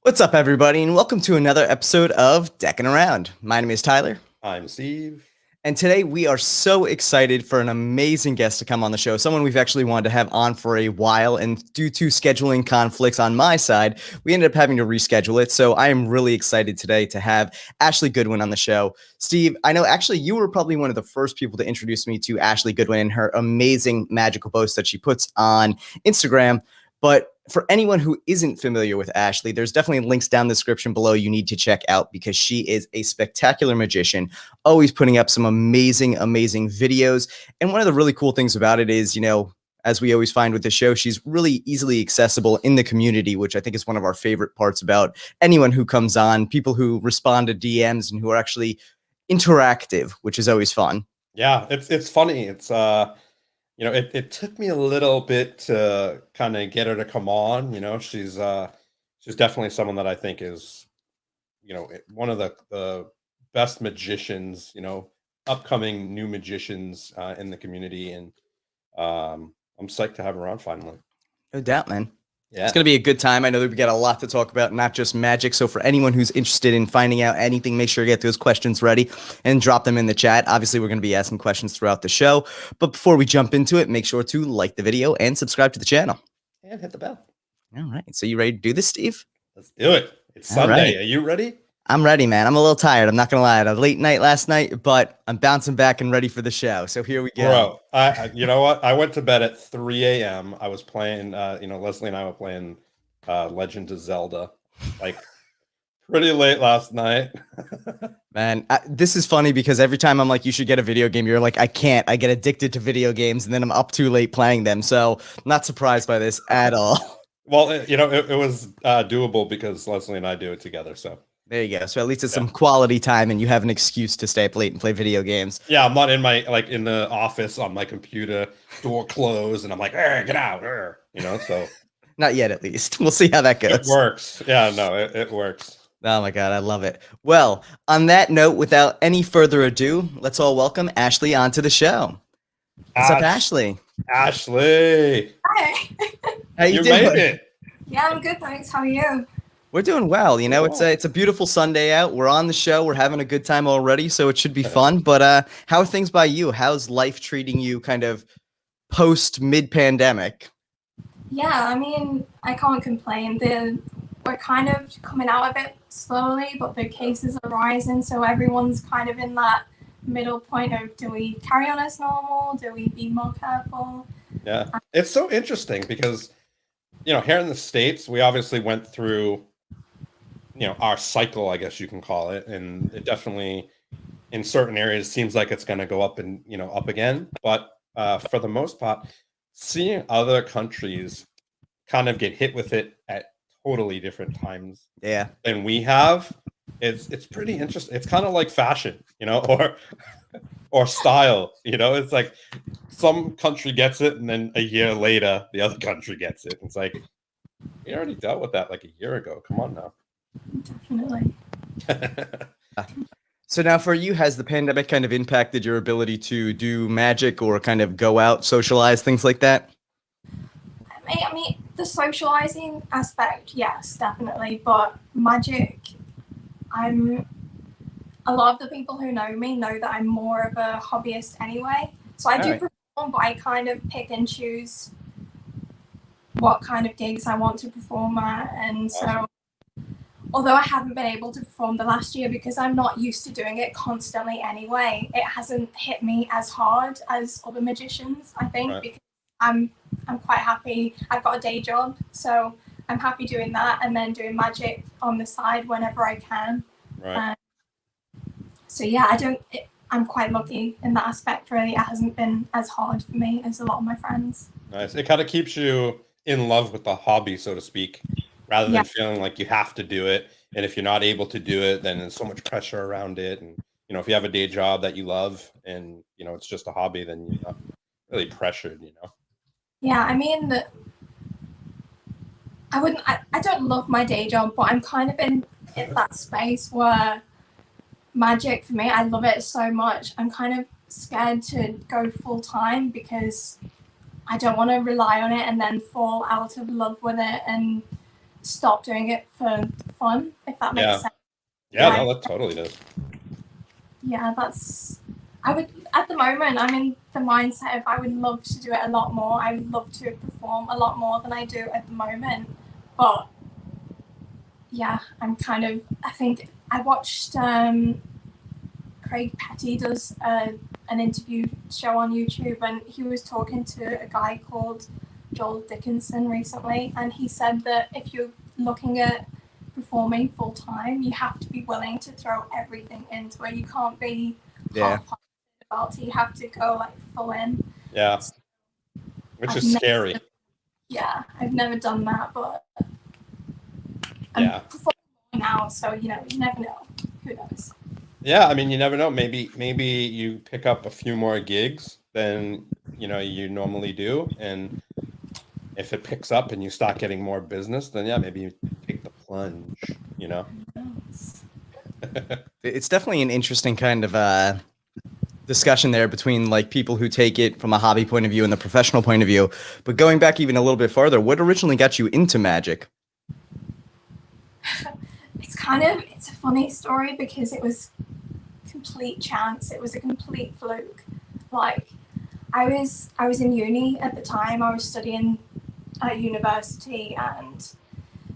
What's up, everybody, and welcome to another episode of Deckin Around. My name is Tyler, I'm Steve. and today we are so excited for an amazing guest to come on the show, someone we've actually wanted to have on for a while, and due to scheduling conflicts on my side, we ended up having to reschedule it, so I am really excited today to have Ashleigh Goodwin on the show. Steve, I know actually you were probably one of the first people to introduce me to Ashleigh Goodwin and her amazing magical posts that she puts on Instagram, but for anyone who isn't familiar with Ashleigh, there's definitely links down the description below you need to check out because she is a spectacular magician, always putting up some amazing, amazing videos. And one of the really cool things about it is, as we always find with the show, she's really easily accessible in the community, which I think is one of our favorite parts about anyone who comes on, people who respond to DMs and who are actually interactive, which is always fun. Yeah, it's funny. It took me a little bit to kind of get her to come on. She's definitely someone that I think is, one of the best magicians, upcoming new magicians in the community. And I'm psyched to have her on finally. No doubt, man. Yeah. It's going to be a good time. I know that we got a lot to talk about, not just magic. So for anyone who's interested in finding out anything, make sure you get those questions ready and drop them in the chat. Obviously, we're going to be asking questions throughout the show. But before we jump into it, make sure to like the video and subscribe to the channel. And hit the bell. All right. So you ready to do this, Steve? Let's do it. It's Sunday. Right. Are you ready? I'm ready, man. I'm a little tired. I'm not going to lie. I had a late night last night, but I'm bouncing back and ready for the show. So here we go. Bro, you know what? I went to bed at 3 a.m. I was playing, Leslie and I were playing Legend of Zelda, like pretty late last night. Man, this is funny because every time I'm like, you should get a video game, you're like, I can't. I get addicted to video games, and then I'm up too late playing them. So I'm not surprised by this at all. Well, it was doable because Leslie and I do it together. So there you go. So at least it's some quality time, and you have an excuse to stay up late and play video games. Yeah, I'm not in in the office on my computer, door closed, and I'm like, get out, so. Not yet, at least. We'll see how that goes. It works. Yeah, no, it works. Oh my God, I love it. Well, on that note, without any further ado, let's all welcome Ashleigh onto the show. What's up, Ashleigh? Ashleigh. Hi. How you doing? Made it. Yeah, I'm good, thanks. How are you? We're doing well. It's a beautiful Sunday out. We're on the show. We're having a good time already, so it should be fun. But how are things by you? How's life treating you kind of post mid-pandemic? Yeah, I mean, I can't complain. We're kind of coming out of it slowly, but the cases are rising, so everyone's kind of in that middle point of, do we carry on as normal? Do we be more careful? Yeah, it's so interesting because, here in the States, we obviously went through, our cycle, I guess you can call it, and it definitely, in certain areas, seems like it's going to go up and, up again. But for the most part, seeing other countries kind of get hit with it at totally different times than we have, it's pretty interesting. It's kind of like fashion, or style, it's like some country gets it and then a year later the other country gets it. It's like, we already dealt with that like a year ago. Come on now. Definitely. So now for you, has the pandemic kind of impacted your ability to do magic or kind of go out, socialize, things like that? I mean, the socializing aspect, yes, definitely. But magic, a lot of the people who know me know that I'm more of a hobbyist anyway. So I do perform, but I kind of pick and choose what kind of gigs I want to perform at. And so, although I haven't been able to perform the last year because I'm not used to doing it constantly anyway, it hasn't hit me as hard as other magicians, I think, because I'm quite happy. I've got a day job, so I'm happy doing that and then doing magic on the side whenever I can. Right. So yeah, I'm quite lucky in that aspect, really. It hasn't been as hard for me as a lot of my friends. Nice. It kind of keeps you in love with the hobby, so to speak, rather than feeling like you have to do it. And if you're not able to do it, then there's so much pressure around it. And, if you have a day job that you love and, it's just a hobby, then you're not really pressured, Yeah, I mean, I don't love my day job, but I'm kind of in that space where magic, for me, I love it so much. I'm kind of scared to go full time because I don't want to rely on it and then fall out of love with it and stop doing it for fun, if that makes sense. Yeah, no, that totally does. Yeah, I would, at the moment, I'm in the mindset of I would love to do it a lot more. I would love to perform a lot more than I do at the moment. But yeah, I think I watched Craig Petty does an interview show on YouTube, and he was talking to a guy called Joel Dickinson recently, and he said that if you're looking at performing full time, you have to be willing to throw everything into it. You can't be half-hearted about it. You have to go like full in. Yeah, which is scary. Yeah, I've never done that, but I'm performing now, so you never know. Who knows? Yeah, I mean, you never know. Maybe you pick up a few more gigs than you normally do, and if it picks up and you start getting more business, then yeah, maybe you take the plunge. It's definitely an interesting kind of discussion there between like people who take it from a hobby point of view and the professional point of view. But going back even a little bit farther, what originally got you into magic? It's a funny story because it was complete chance. It was a complete fluke. Like I was in uni at the time. I was studying at university, and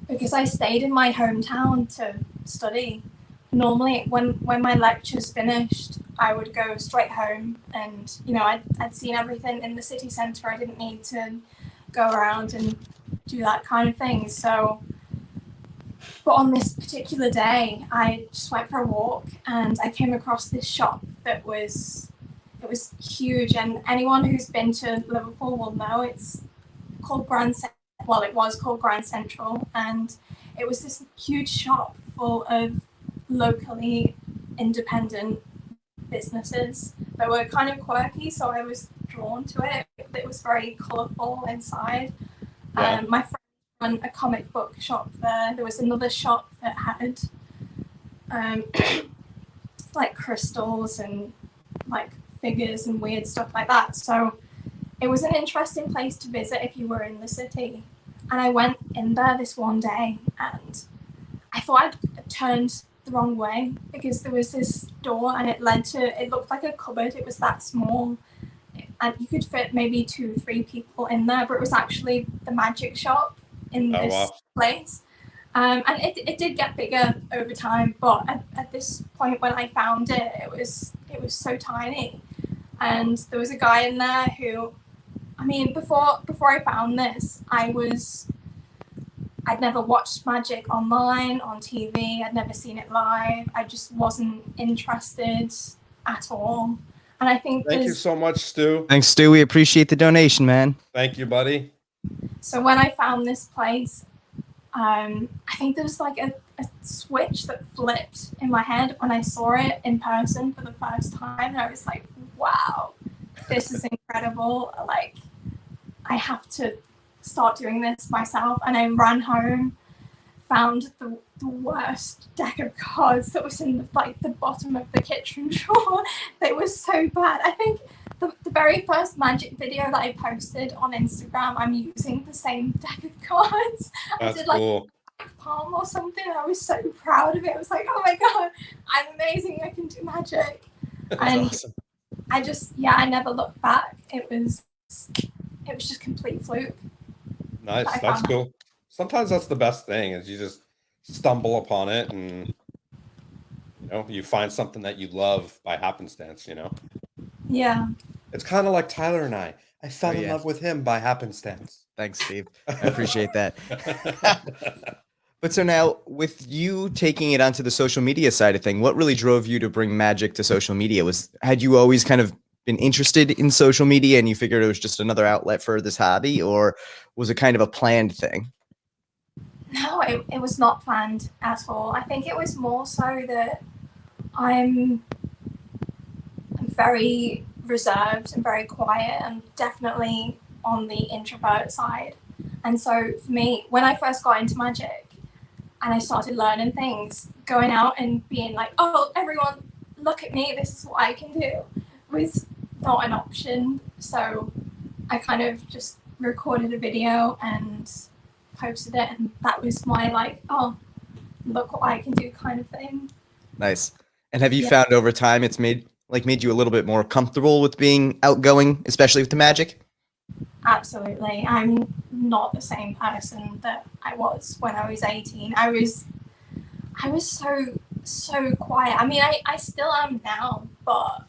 because I stayed in my hometown to study, normally when my lectures finished, I would go straight home, and I'd seen everything in the city centre. I didn't need to go around and do that kind of thing. So, but on this particular day, I just went for a walk, and I came across this shop that was huge. And anyone who's been to Liverpool will know it's called it was called Grand Central, and it was this huge shop full of locally independent businesses that were kind of quirky, so I was drawn to it. It was very colourful inside. Yeah. My friend ran a comic book shop there. There was another shop that had like crystals and like figures and weird stuff like that. So it was an interesting place to visit if you were in the city. And I went in there this one day, and I thought I'd turned the wrong way because there was this door, and it looked like a cupboard. It was that small, and you could fit maybe 2-3 people in there, but it was actually the magic shop in this place. And it did get bigger over time, but at this point when I found it, it was so tiny. And there was a guy in there who, I mean, before I found this, I'd never watched magic online, on TV. I'd never seen it live. I just wasn't interested at all. And I think Thank you so much, Stu. Thanks, Stu. We appreciate the donation, man. Thank you, buddy. So when I found this place, I think there was like a switch that flipped in my head when I saw it in person for the first time. And I was like, wow, this is incredible. Like, I have to start doing this myself. And I ran home, found the worst deck of cards that was in the bottom of the kitchen drawer. They were so bad. I think the very first magic video that I posted on Instagram, I'm using the same deck of cards. That's I did like cool. palm or something. I was so proud of it. I was like, oh my god, I'm amazing. I can do magic. That's and awesome. I never looked back. It was just complete fluke. Nice. That's cool. Sometimes that's the best thing, is you just stumble upon it and you find something that you love by happenstance. Yeah. It's kind of like Tyler and I fell in love with him by happenstance. Thanks, Steve. I appreciate that. But so now, with you taking it onto the social media side of thing, what really drove you to bring magic to social media? Had you always kind of been interested in social media and you figured it was just another outlet for this hobby, or was it kind of a planned thing? No, it was not planned at all. I think it was more so that I'm very reserved and very quiet, and definitely on the introvert side. And so for me, when I first got into magic and I started learning things, going out and being like, oh, everyone, look at me, this is what I can do, was not an option. So I kind of just recorded a video and posted it, and that was my look what I can do kind of thing. Nice. And have you found over time it's made you a little bit more comfortable with being outgoing, especially with the magic? Absolutely. I'm not the same person that I was when I was 18. I was so quiet. I mean, I still am now, but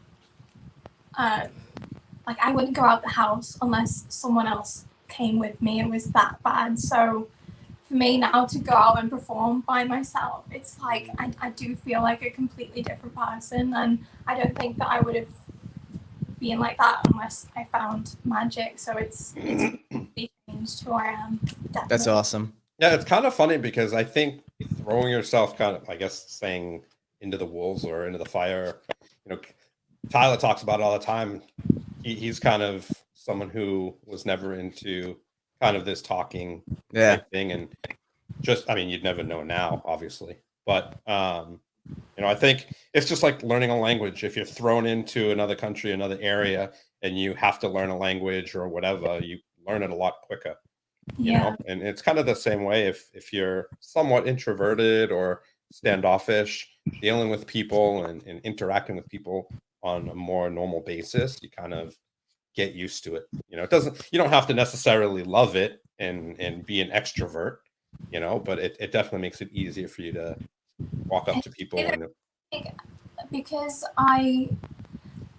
like I wouldn't go out the house unless someone else came with me. It was that bad. So for me now to go out and perform by myself, it's like I do feel like a completely different person, and I don't think that I would have been like that unless I found magic. So it's changed who I am. Definitely. That's awesome. Yeah, it's kind of funny because I think throwing yourself kind of, I guess, saying into the wolves or into the fire, you know, Tyler talks about it all the time. He's kind of someone who was never into kind of this talking type thing. And just, I mean, you'd never know now, obviously. But, you know, I think it's just like learning a language. If you're thrown into another country, another area, and you have to learn a language or whatever, you learn it a lot quicker. You know, and it's kind of the same way if you're somewhat introverted or standoffish, dealing with people and interacting with people on a more normal basis, you kind of get used to it. You know, you don't have to necessarily love it and be an extrovert, you know, but it definitely makes it easier for you to walk up to people. Because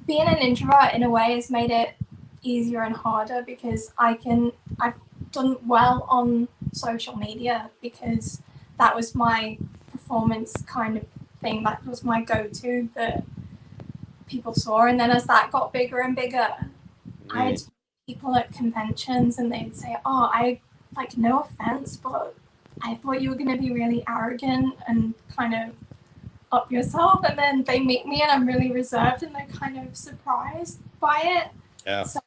being an introvert in a way has made it easier and harder, because I've done well on social media because that was my performance kind of thing. That was my go-to that people saw. And then as that got bigger and bigger, I had people at conventions and they'd say, oh, I like, no offense, but I thought you were going to be really arrogant and kind of up yourself. And then they meet me and I'm really reserved and they're kind of surprised by it. Yeah. So,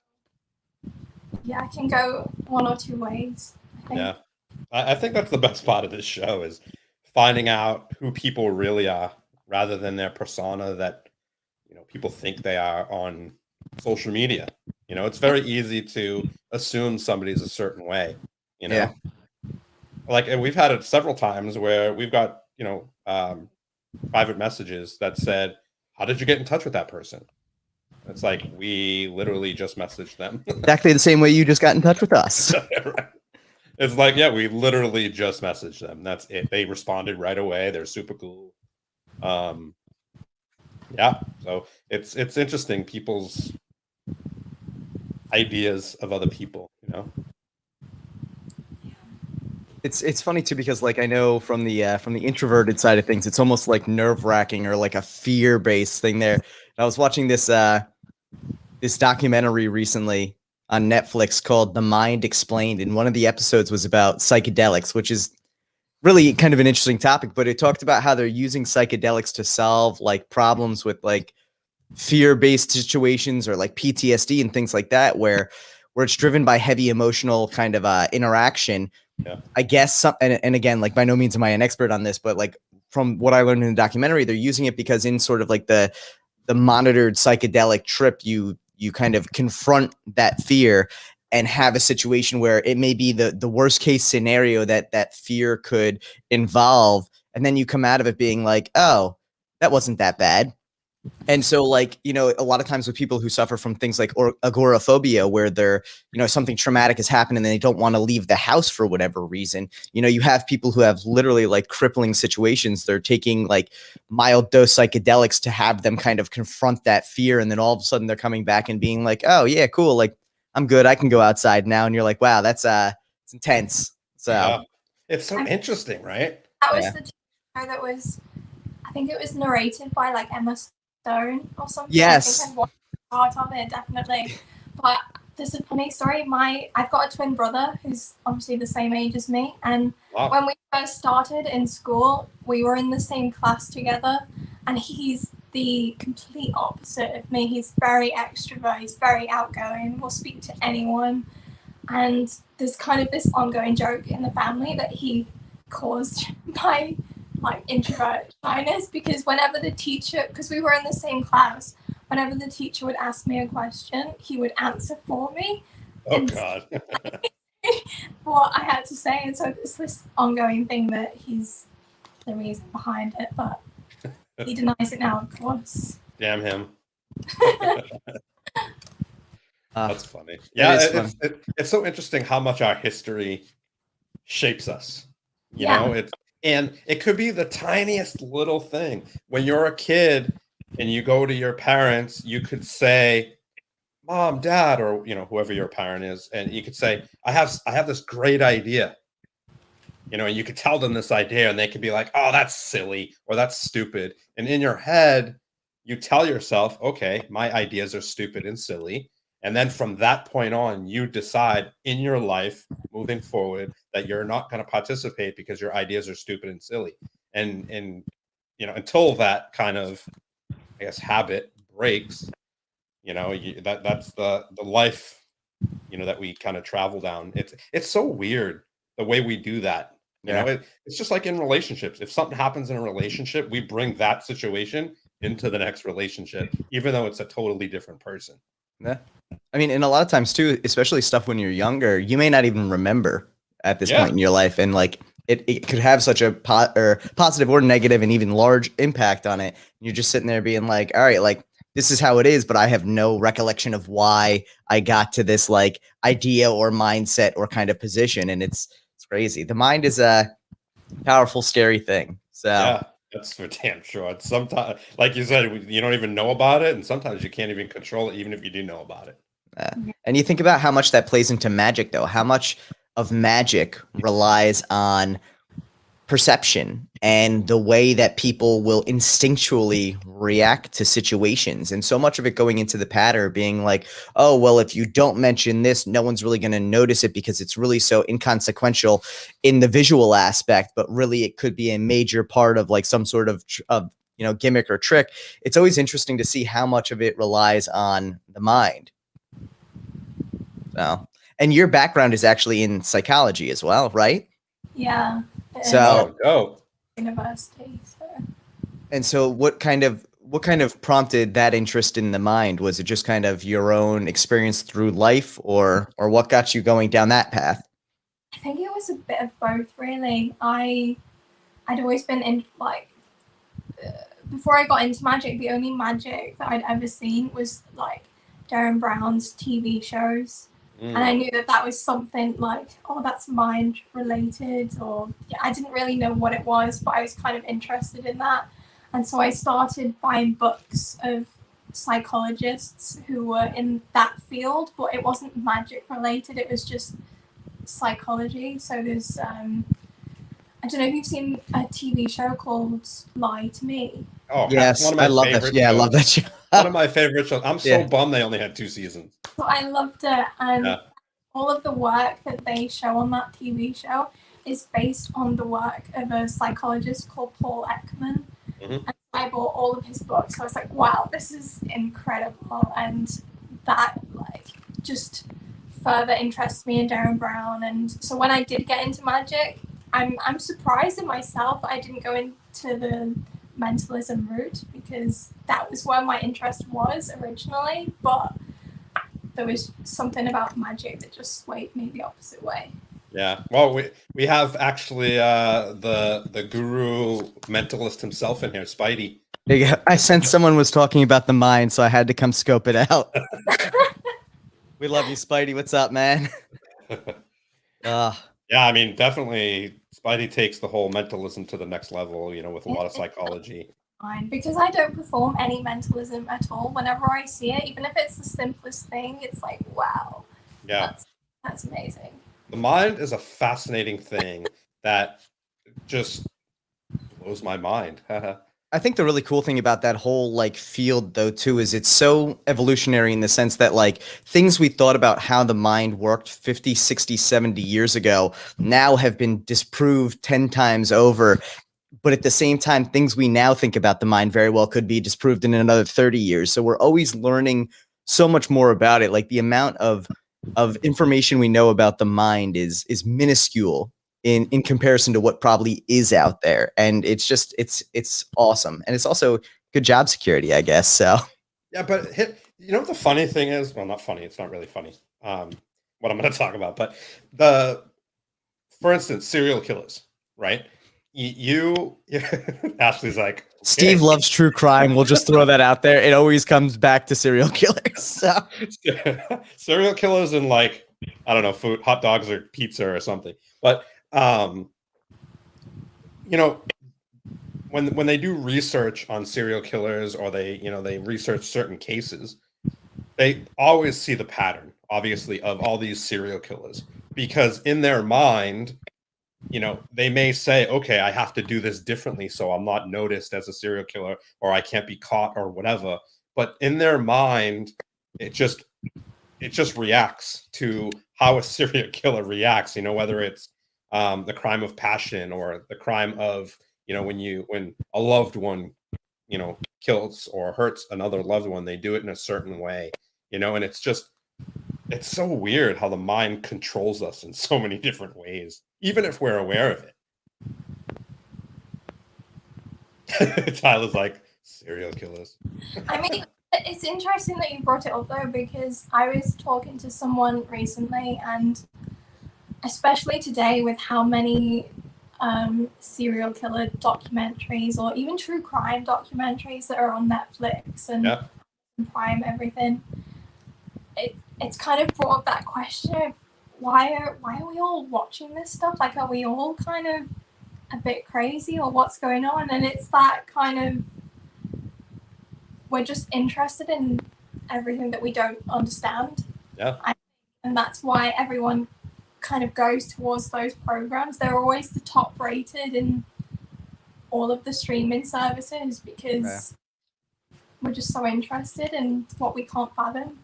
yeah, I can go one or two ways, I think. Yeah. I think that's the best part of this show is finding out who people really are rather than their persona that, you know, people think they are on social media. You know, it's very easy to assume somebody's a certain way, you know. Like, and we've had it several times where we've got, you know, private messages that said, how did you get in touch with that person? It's like, we literally just messaged them. Exactly the same way you just got in touch with us. Right. It's like, yeah, we literally just messaged them. That's it. They responded right away. They're super cool. Yeah. So it's interesting, people's ideas of other people, you know. It's funny too, because like I know from the introverted side of things, it's almost like nerve-wracking or like a fear-based thing there. And I was watching this this documentary recently on Netflix called The Mind Explained, and one of the episodes was about psychedelics, which is really kind of an interesting topic, but it talked about how they're using psychedelics to solve like problems with like fear-based situations or like PTSD and things like that, where it's driven by heavy emotional kind of interaction. Yeah. I guess and again, like by no means am I an expert on this, but like from what I learned in the documentary, they're using it because in sort of like the monitored psychedelic trip, you kind of confront that fear and have a situation where it may be the worst case scenario that fear could involve, and then you come out of it being like, oh, that wasn't that bad. And so, like, you know, a lot of times with people who suffer from things like agoraphobia, where they're, you know, something traumatic has happened and they don't want to leave the house for whatever reason, you know, you have people who have literally like crippling situations. They're taking like mild dose psychedelics to have them kind of confront that fear. And then all of a sudden they're coming back and being like, oh, yeah, cool. Like, I'm good. I can go outside now. And you're like, wow, that's it's intense. So yeah. It's so interesting, right? That was the show that was, I think it was narrated by like Emma Stone or something. Yes. I think I've watched part of it, definitely. But there's a funny story. I've got a twin brother who's obviously the same age as me. And when we first started in school, we were in the same class together. And he's the complete opposite of me. He's very extrovert. He's very outgoing. Will speak to anyone. And there's kind of this ongoing joke in the family that he caused by like introvert shyness, because whenever the teacher, because we were in the same class, whenever the teacher would ask me a question, he would answer for me. Oh God. What I had to say. And so it's this ongoing thing that he's the reason behind it, but he denies it now, of course. Damn him. That's funny. It Yeah, is fun. it's so interesting how much our history shapes us. You Yeah. know, and it could be the tiniest little thing. When you're a kid and you go to your parents, you could say, "Mom, Dad," or whoever your parent is, and you could say, I have this great idea." And you could tell them this idea, and they could be like, "Oh, that's silly," or "That's stupid." And in your head, you tell yourself, "Okay, my ideas are stupid and silly." And then from that point on, you decide in your life moving forward that you're not going to participate because your ideas are stupid and silly. And until that kind of, I guess, habit breaks, that's the life, that we kind of travel down. It's so weird the way we do that. Yeah. It's just like in relationships. If something happens in a relationship, we bring that situation into the next relationship, even though it's a totally different person. Yeah. I mean, and a lot of times too, especially stuff when you're younger, you may not even remember at this point in your life. And like it could have such a positive or negative and even large impact on it. You're just sitting there being like, all right, like this is how it is, but I have no recollection of why I got to this like idea or mindset or kind of position. And it's crazy. The mind is a powerful, scary thing. So yeah, that's for damn sure. It's sometimes, like you said, you don't even know about it, and sometimes you can't even control it, even if you do know about it. and you think about how much that plays into magic, though. How much of magic relies on perception and the way that people will instinctually react to situations, and so much of it going into the pattern being like, oh well, if you don't mention this, no one's really going to notice it because it's really so inconsequential in the visual aspect, but really it could be a major part of like some sort of gimmick or trick. It's always interesting to see how much of it relies on the mind. So, and your background is actually in psychology as well, right? Yeah. So University. So what kind of prompted that interest in the mind? Was it just kind of your own experience through life, or what got you going down that path? I think it was a bit of both, really. I'd always been in before I got into magic, the only magic that I'd ever seen was like Darren Brown's TV shows. And I knew that was something like, oh, that's mind related, or I didn't really know what it was, but I was kind of interested in that. And so I started buying books of psychologists who were in that field, but it wasn't magic related, it was just psychology. So there's I don't know if you've seen a TV show called Lie to Me. Oh, yes, one of my I love favorite that. Yeah, I love that show. One of my favorite shows. I'm so Yeah. bummed they only had 2 seasons. So I loved it, and all of the work that they show on that TV show is based on the work of a psychologist called Paul Ekman. And I bought all of his books. So I was like, wow, this is incredible. And that like just further interests me in Darren Brown. And so when I did get into magic, I'm surprised in myself that I didn't go into the mentalism route, because that was where my interest was originally, but there was something about magic that just swayed me the opposite way. Yeah, well, we have actually the guru mentalist himself in here, Spidey. I sensed someone was talking about the mind, so I had to come scope it out. We love you, Spidey. What's up, man? Yeah, I mean, definitely Spidey takes the whole mentalism to the next level, with a lot of psychology. Because I don't perform any mentalism at all. Whenever I see it, even if it's the simplest thing, it's like, wow. Yeah. That's amazing. The mind is a fascinating thing that just blows my mind. I think the really cool thing about that whole like field though too is it's so evolutionary in the sense that like things we thought about how the mind worked 50, 60, 70 years ago now have been disproved 10 times over. But at the same time, things we now think about the mind very well could be disproved in another 30 years. So we're always learning so much more about it. Like the amount of information we know about the mind is minuscule in comparison to what probably is out there. And it's just it's awesome. And it's also good job security, I guess. So yeah, but what the funny thing is? Well, not funny, it's not really funny. What I'm going to talk about, but for instance, serial killers, right? you Ashley's like, Steve okay. loves true crime. We'll just throw that out there. It always comes back to serial killers. So Serial killers and like, I don't know, food, hot dogs or pizza or something. But you know, when they do research on serial killers, or they research certain cases, they always see the pattern, obviously, of all these serial killers, because in their mind, they may say, okay, I have to do this differently so I'm not noticed as a serial killer, or I can't be caught or whatever. But in their mind, it just reacts to how a serial killer reacts, whether it's the crime of passion, or the crime of, when a loved one, kills or hurts another loved one, they do it in a certain way, and it's so weird how the mind controls us in so many different ways, even if we're aware of it. Tyler's like, serial killers. I mean, it's interesting that you brought it up though, because I was talking to someone recently, and especially today with how many serial killer documentaries or even true crime documentaries that are on Netflix and Prime, everything, it's kind of brought up that question of why are we all watching this stuff? Like, are we all kind of a bit crazy, or what's going on? And it's that kind of, we're just interested in everything that we don't understand. Yeah. And that's why everyone kind of goes towards those programs. They're always the top rated in all of the streaming services, because we're just so interested in what we can't fathom.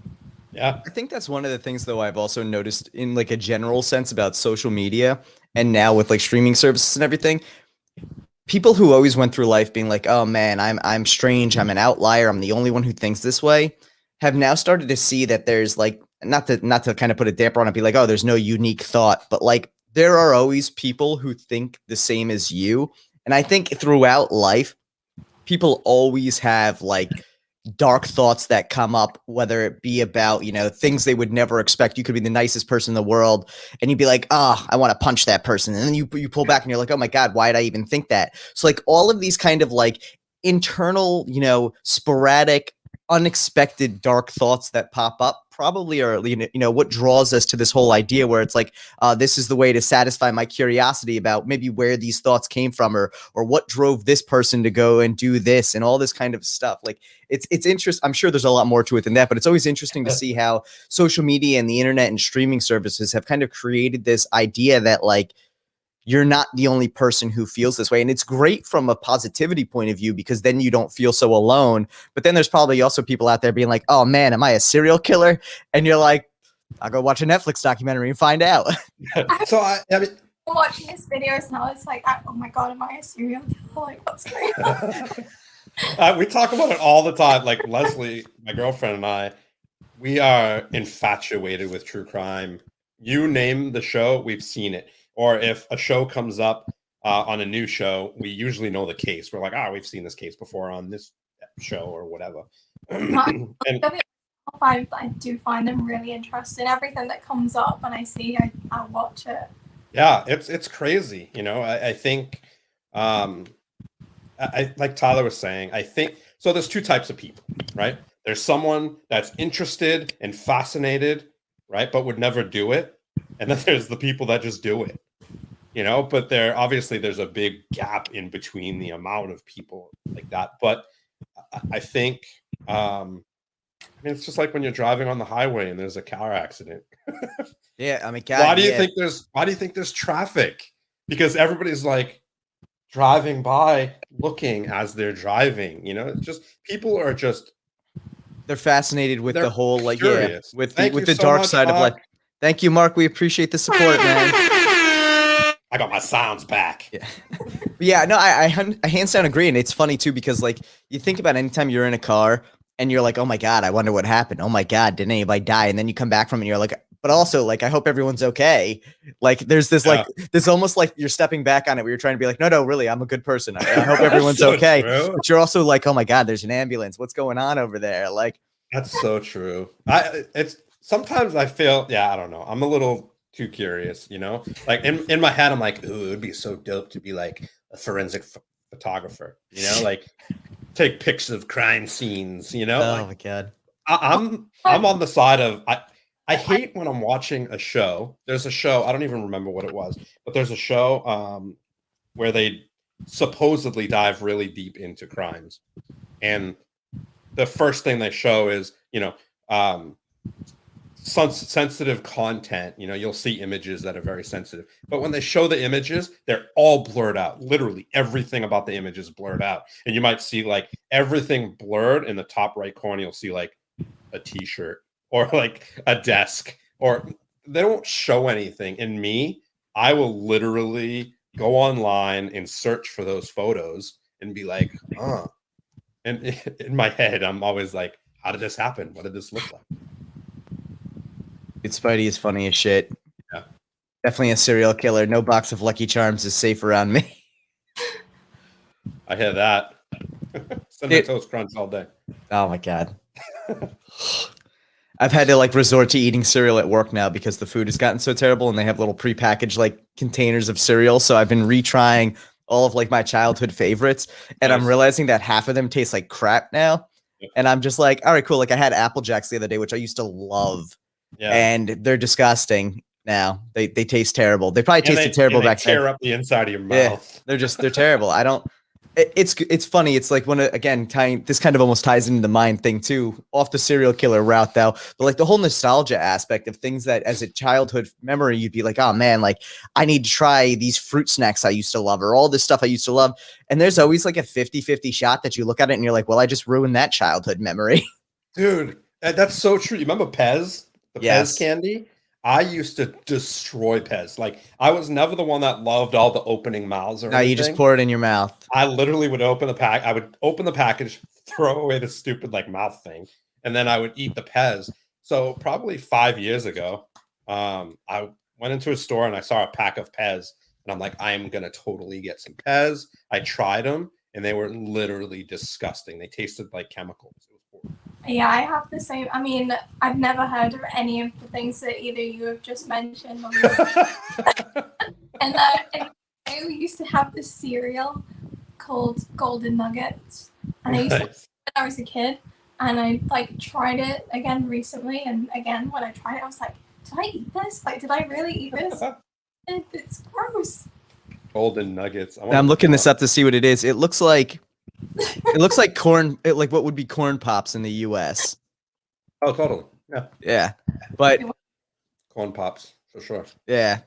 Yeah. I think that's one of the things, though, I've also noticed in like a general sense about social media, and now with like streaming services and everything. People who always went through life being like, oh man, I'm strange, I'm an outlier, I'm the only one who thinks this way, have now started to see that there's like, not to kind of put a damper on it, be like, oh, there's no unique thought, but like there are always people who think the same as you. And I think throughout life, people always have like dark thoughts that come up, whether it be about, things they would never expect. You could be the nicest person in the world and you'd be like, oh, I want to punch that person. And then you pull back and you're like, oh my God, why did I even think that? So like all of these kind of like internal, sporadic, unexpected dark thoughts that pop up probably are, what draws us to this whole idea where it's like, this is the way to satisfy my curiosity about maybe where these thoughts came from, or what drove this person to go and do this and all this kind of stuff. Like it's interesting. I'm sure there's a lot more to it than that, but it's always interesting to see how social media and the internet and streaming services have kind of created this idea that like, you're not the only person who feels this way. And it's great from a positivity point of view, because then you don't feel so alone. But then there's probably also people out there being like, oh man, am I a serial killer? And you're like, I'll go watch a Netflix documentary and find out. So I mean, I'm watching this videos now, it's like, oh my God, am I a serial killer? Like, what's going on? we talk about it all the time. Like Leslie, my girlfriend, and I, we are infatuated with true crime. You name the show, we've seen it. Or if a show comes up on a new show, we usually know the case. We're like, we've seen this case before on this show or whatever. And I do find them really interesting. Everything that comes up and I see, I'll watch it. Yeah, it's crazy. I think, I like Tyler was saying, I think, so there's two types of people, right? There's someone that's interested and fascinated, right, but would never do it. And then there's the people that just do it, but there's a big gap in between the amount of people like that. But I think, it's just like when you're driving on the highway and there's a car accident. Yeah. I mean, God, why do you think there's traffic? Because everybody's like driving by, looking as they're driving, it's just, people are just, they're fascinated with the whole, like, curious. with the dark side of life. Thank you, Mark. We appreciate the support, man. I got my sounds back. Yeah, no, I hands down agree. And it's funny too, because like you think about anytime you're in a car and you're like, oh my God, I wonder what happened. Oh my God, did anybody die? And then you come back from it and you're like, but also like, I hope everyone's okay. Like there's this like, this almost like you're stepping back on it where you're trying to be like, no, really, I'm a good person. I hope everyone's so okay. True. But you're also like, oh my God, there's an ambulance. What's going on over there? Like, that's so true. Sometimes I feel, I don't know. I'm a little too curious, like in my head, I'm like, ooh, it would be so dope to be like a forensic photographer, you know, like take pictures of crime scenes, you know. Oh Like, my god. I'm on the side of I hate when I'm watching a show. There's a show, I don't even remember what it was, but there's a show where they supposedly dive really deep into crimes. And the first thing they show is, you know, sensitive content. You know, you'll see images that are very sensitive, but when they show the images, they're all blurred out. Literally everything about the image is blurred out, and you might see like everything blurred. In the top right corner, you'll see like a t-shirt or like a desk, or they don't show anything. And me, I will literally go online and search for those photos and be like, and in my head I'm always like, how did this happen? What did this look like? Dude, Spidey is funny as shit. Yeah. Definitely a serial killer. No box of Lucky Charms is safe around me. I hear that. Cinnamon Toast Crunch all day. Oh my god. I've had to like resort to eating cereal at work now because the food has gotten so terrible, and they have little prepackaged like containers of cereal. So I've been retrying all of like my childhood favorites, and Nice. I'm realizing that half of them taste like crap now. Yep. And I'm just like, all right, cool. Like I had Apple Jacks the other day, which I used to love. Yeah. And they're disgusting now. They taste terrible. They probably tasted terrible back then. Tear up the inside of your Yeah, mouth. they're terrible. I don't. It's funny. It's like when again, this kind of almost ties into the mind thing too, off the serial killer route though. But like the whole nostalgia aspect of things that as a childhood memory, you'd be like, oh man, like I need to try these fruit snacks I used to love, or all this stuff I used to love. And there's always like a 50-50 shot that you look at it and you're like, well, I just ruined that childhood memory. Dude, that's so true. You remember Pez? The Yes. Pez candy? I used to destroy Pez. Like, I was never the one that loved all the opening mouths or Now anything. you just pour it in your mouth. I literally would open the pack. I would open the package, throw away the stupid like mouth thing, and then I would eat the Pez. So probably 5 years ago, I went into a store and I saw a pack of Pez, and I'm like, I am gonna totally get some Pez. I tried them, and they were literally disgusting. They tasted like chemicals. It was horrible. Yeah, I have the same. I mean, I've never heard of any of the things that either you have just mentioned. And I used to have this cereal called Golden Nuggets, and I used to, when I was a kid, and I like tried it again recently, and again when I tried it, I was like, did I eat this? Like, did I really eat this? It's gross. Golden Nuggets. I'm looking this up to see what it is. It looks like corn, like what would be corn pops in the U.S. Oh, totally. Yeah. Yeah, but Corn pops for sure. yeah,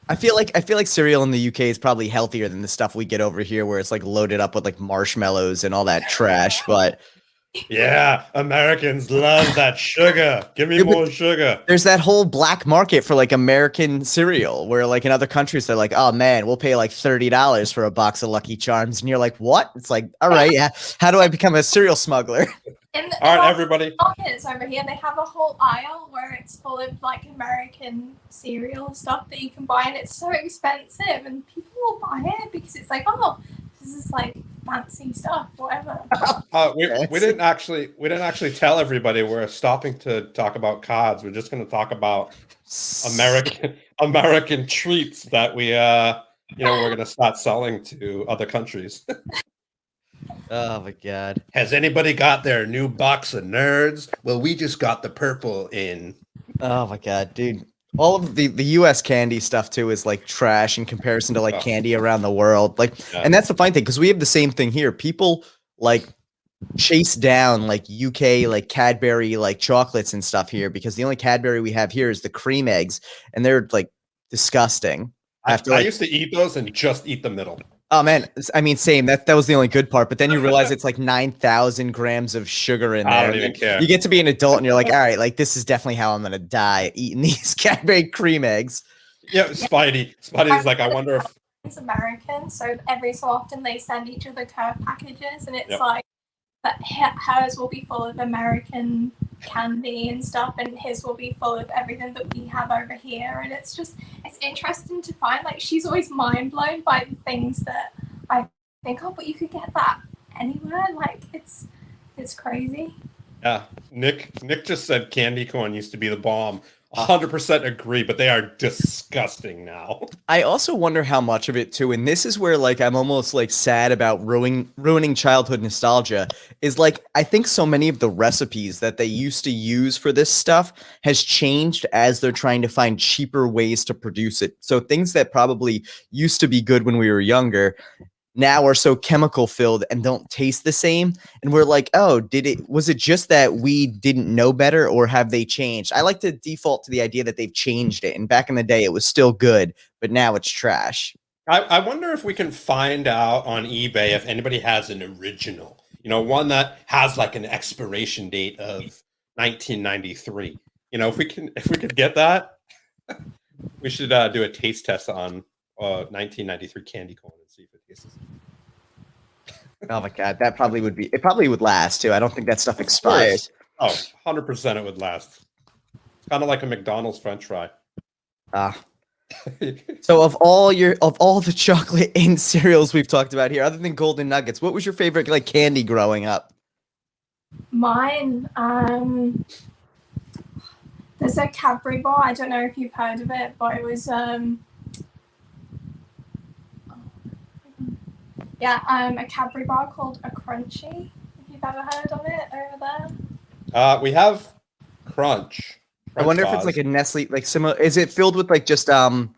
I feel like cereal in the UK is probably healthier than the stuff we get over here, where it's like loaded up with like marshmallows and all that trash. But yeah, Americans love that sugar. Give me more sugar. There's that whole black market for like American cereal, where like in other countries they're like, oh man, we'll pay like $30 for a box of Lucky Charms, and you're like, what? It's like, all right, yeah. How do I become a cereal smuggler? All right, everybody. Markets over here, they have a whole aisle where it's full of like American cereal stuff that you can buy, and it's so expensive, and people will buy it because it's like, oh, this is like fancy stuff, whatever. We didn't actually tell everybody we're stopping to talk about cards. We're just going to talk about American treats that we we're going to start selling to other countries. Oh my god. Has anybody got their new box of Nerds? Well, we just got the purple in. Oh my god, dude. All of the US candy stuff too is like trash in comparison to like candy around the world. Like, and that's the fine thing, because we have the same thing here. People like chase down like UK like Cadbury like chocolates and stuff here, because the only Cadbury we have here is the cream eggs, and they're like disgusting. I used to eat those and just eat the middle. Oh man, I mean, same. That was the only good part. But then you realize it's like 9,000 grams of sugar in there. I don't even care. You get to be an adult and you're like, all right, like this is definitely how I'm gonna die eating these Cadbury cream eggs. Yeah, Spidey's like, I wonder if it's American, so every so often they send each other care packages, and it's like that hers will be full of American candy and stuff, and his will be full of everything that we have over here. And it's interesting to find, like, she's always mind blown by the things that I think, oh, but you could get that anywhere. Like, it's crazy. Yeah, Nick just said candy corn used to be the bomb. 100% agree, but they are disgusting now. I also wonder how much of it too, and this is where like I'm almost like sad about ruining childhood nostalgia, is like I think so many of the recipes that they used to use for this stuff has changed as they're trying to find cheaper ways to produce it. So things that probably used to be good when we were younger now are so chemical filled and don't taste the same, and we're like, oh, was it just that we didn't know better, or have they changed? I like to default to the idea that they've changed it, and back in the day it was still good, but now it's trash. I wonder if we can find out on eBay if anybody has an original, one that has like an expiration date of 1993. If we could get that, we should do a taste test on 1993 candy corn and see if it tastes. Oh my god, it probably would last too. I don't think that stuff expires. Oh, 100% it would last. It's kind of like a McDonald's French fry. So of all the chocolate and cereals we've talked about here, other than Golden Nuggets, what was your favorite like candy growing up? Mine, there's a Cadbury bar. I don't know if you've heard of it, but it was a Cadbury bar called a Crunchy. If you've ever heard of it over there. We have Crunch. I wonder if it's like a Nestle, like similar. Is it filled with like just like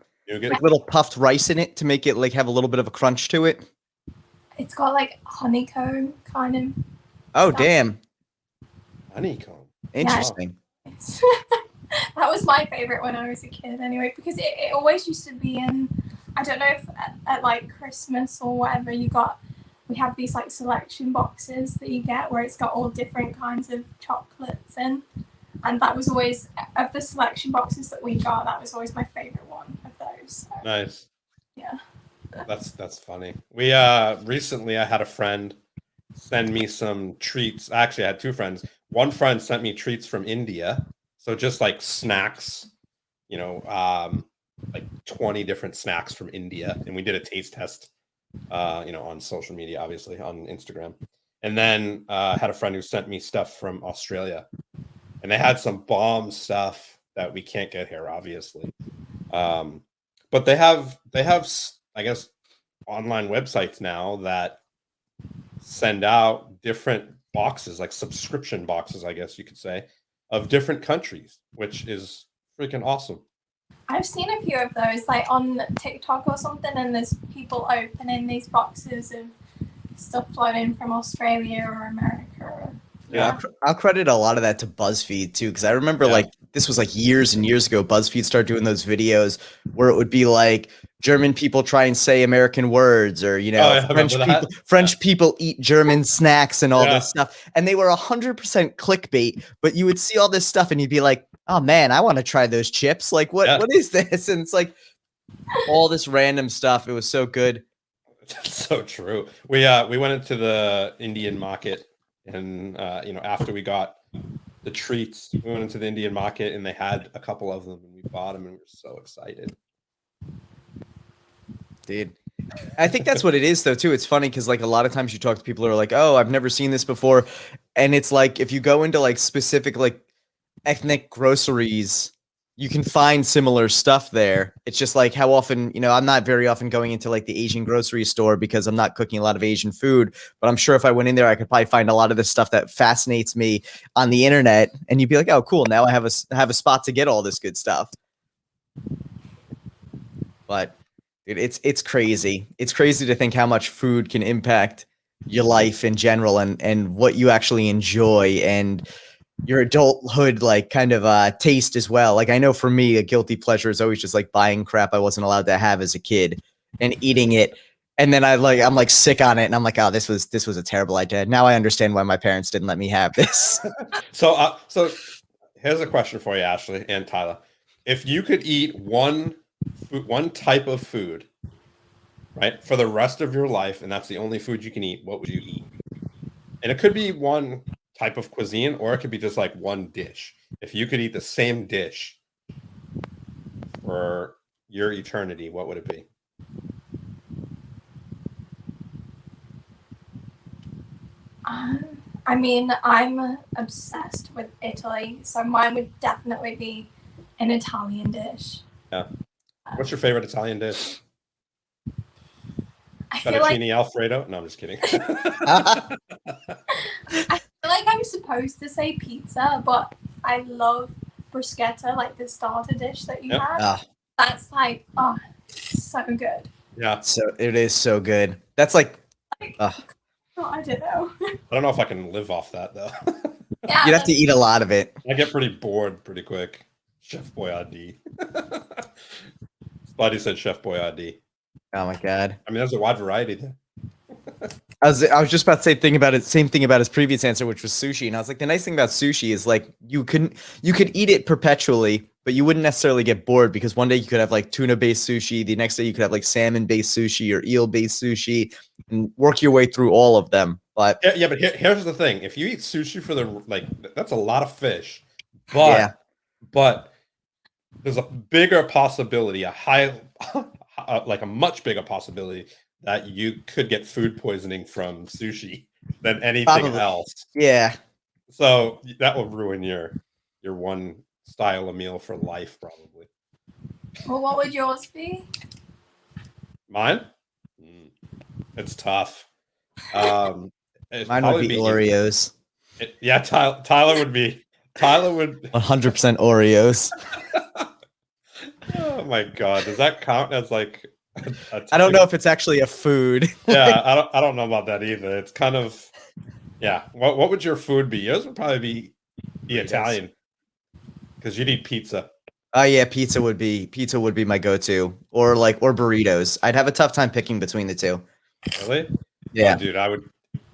little puffed rice in it to make it like have a little bit of a crunch to it? It's got like honeycomb kind of. Oh, stuff. damn. Honeycomb. Interesting. Yeah. That was my favorite when I was a kid anyway, because it always used to be in, I don't know if at like Christmas or whatever, we have these like selection boxes that you get where it's got all different kinds of chocolates in. And that was always, of the selection boxes that we got, that was always my favorite one of those. So, Nice. yeah. That's funny. We recently I had a friend send me some treats. Actually, I had two friends. One friend sent me treats from India. So just like snacks, like 20 different snacks from India. And we did a taste test, on social media, obviously on Instagram. And then I had a friend who sent me stuff from Australia. And they had some bomb stuff that we can't get here, obviously. But they have, I guess, online websites now that send out different boxes, like subscription boxes, I guess you could say, of different countries, which is freaking awesome. I've seen a few of those, like on TikTok or something, and there's people opening these boxes of stuff floating from Australia or America. Yeah, I'll credit a lot of that to BuzzFeed too, because I remember like this was like years and years ago. BuzzFeed started doing those videos where it would be like German people try and say American words, or French people eat German snacks and all this stuff, and they were 100% clickbait. But you would see all this stuff, and you'd be like, "Oh man, I want to try those chips! Like, what is this?" And it's like all this random stuff. It was so good. That's so true. We went into the Indian market. And, after we got the treats, we went into the Indian market and they had a couple of them and we bought them and we were so excited. Dude, I think that's what it is though, too. It's funny because like a lot of times you talk to people who are like, oh, I've never seen this before. And it's like, if you go into like specific, like ethnic groceries, you can find similar stuff there. It's just like how often, I'm not very often going into like the Asian grocery store because I'm not cooking a lot of Asian food, but I'm sure if I went in there, I could probably find a lot of the stuff that fascinates me on the internet. And you'd be like, oh, cool. Now I have a spot to get all this good stuff. But dude, it's crazy. It's crazy to think how much food can impact your life in general and what you actually enjoy and your adulthood, like kind of taste as well. Like I know for me, a guilty pleasure is always just like buying crap I wasn't allowed to have as a kid and eating it. And then I'm like sick on it. And I'm like, oh, this was a terrible idea. Now I understand why my parents didn't let me have this. So here's a question for you, Ashleigh and Tyler. If you could eat one type of food, right, for the rest of your life, and that's the only food you can eat, what would you eat? And it could be one type of cuisine, or it could be just like one dish. If you could eat the same dish for your eternity, what would it be? I mean, I'm obsessed with Italy, so mine would definitely be an Italian dish. Yeah. What's your favorite Italian dish? I feel like Fettuccine Alfredo? No, I'm just kidding. I feel like I'm supposed to say pizza, but I love bruschetta, like the starter dish that you have. That's like, oh, so good. Yeah. So it is so good. That's like, oh, I don't know. I don't know if I can live off that though. Yeah, you'd have to eat a lot of it. I get pretty bored pretty quick. Chef Boyardee. Spidey said Chef Boyardee. Oh my god. I mean, there's a wide variety there. I was just about to say same thing about his previous answer, which was sushi. And I was like, the nice thing about sushi is like you could eat it perpetually, but you wouldn't necessarily get bored because one day you could have like tuna-based sushi, the next day you could have like salmon-based sushi or eel-based sushi, and work your way through all of them. But yeah, but here's the thing: if you eat sushi for that's a lot of fish, but there's a bigger possibility, like a much bigger possibility that you could get food poisoning from sushi than anything else. Yeah. So that will ruin your one style of meal for life, probably. Well, what would yours be? Mine? It's tough. Mine would be Oreos. Yeah, Tyler would 100% Oreos. Oh my god, does that count as like I don't know if it's actually a food. Yeah, I don't know about that either. It's kind of, yeah. What would your food be? Yours would probably be Italian, because you'd eat pizza. Oh yeah, pizza would be my go-to, or burritos. I'd have a tough time picking between the two. Really? Yeah, dude, I would.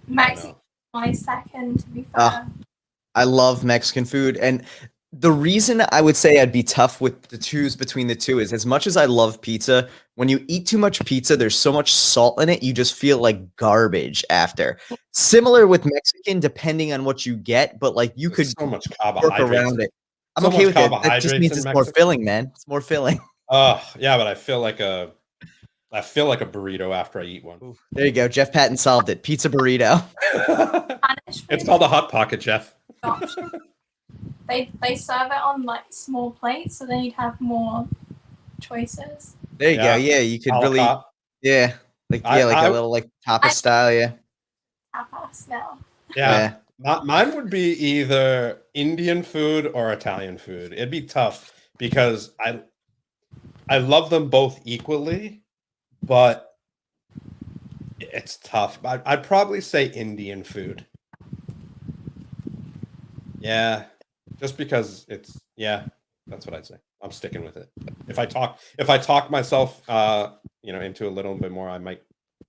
Mexican, my second, to be fair. I love Mexican food, and the reason I would say I'd be tough with the choose between the two is, as much as I love pizza, when you eat too much pizza, there's so much salt in it, you just feel like garbage after. Similar with Mexican, depending on what you get, but like you could so much work around it. I'm okay with it. That just means it's more filling, man. It's more filling. Yeah, but I feel like a burrito after I eat one. Ooh, there you go. Jeff Patton solved it. Pizza burrito. It's called a hot pocket, Jeff. They serve it on like small plates, so then you'd have more choices. There you go. Yeah, you could really, like a little like tapas style. Yeah. Tapas now. Yeah. Mine would be either Indian food or Italian food. It'd be tough because I love them both equally, but it's tough. I'd probably say Indian food. Yeah. Just because that's what I'd say. I'm sticking with it. If I talk myself into a little bit more, I might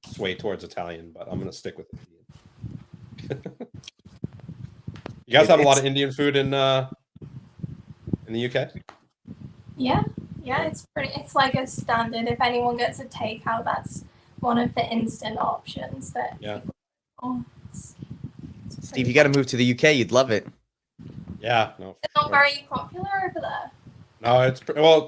sway towards Italian, but I'm gonna stick with Indian. You guys have a lot of Indian food in the UK? Yeah, it's like a standard. If anyone gets a takeout, that's one of the instant options that Steve, you got to move to the UK. You'd love it. Yeah, no. It's not very popular over there. No, it's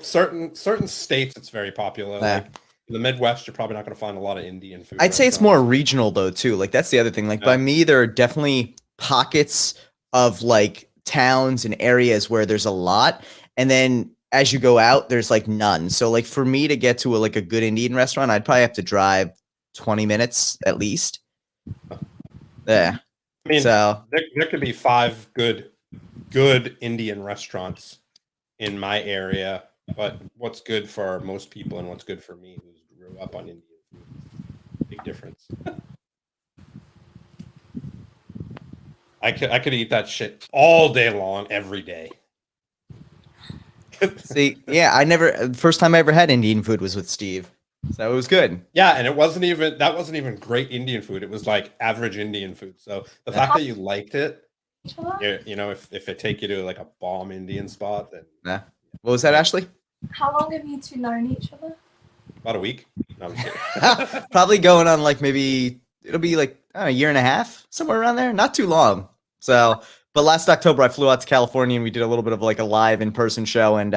certain states it's very popular. Like in the Midwest, you're probably not going to find a lot of Indian food. I'd say it's more regional though too. Like that's the other thing. Like by me, there are definitely pockets of like towns and areas where there's a lot, and then as you go out, there's like none. So like for me to get to a good Indian restaurant, I'd probably have to drive 20 minutes at least. Yeah. I mean, so there could be 5 good Indian restaurants in my area, but what's good for most people and what's good for me who grew up on Indian food, big difference. I could eat that shit all day long, every day. See, yeah, first time I ever had Indian food was with Steve. So it was good. Yeah, and that wasn't even great Indian food. It was like average Indian food. So the fact that you liked it, if it take you to like a bomb Indian spot, then What was that, Ashleigh? How long have you two known each other? About a week. No, I'm kidding. Probably going on like maybe it'll be like a year and a half, somewhere around there. Not too long. So, but last October I flew out to California and we did a little bit of like a live in-person show, and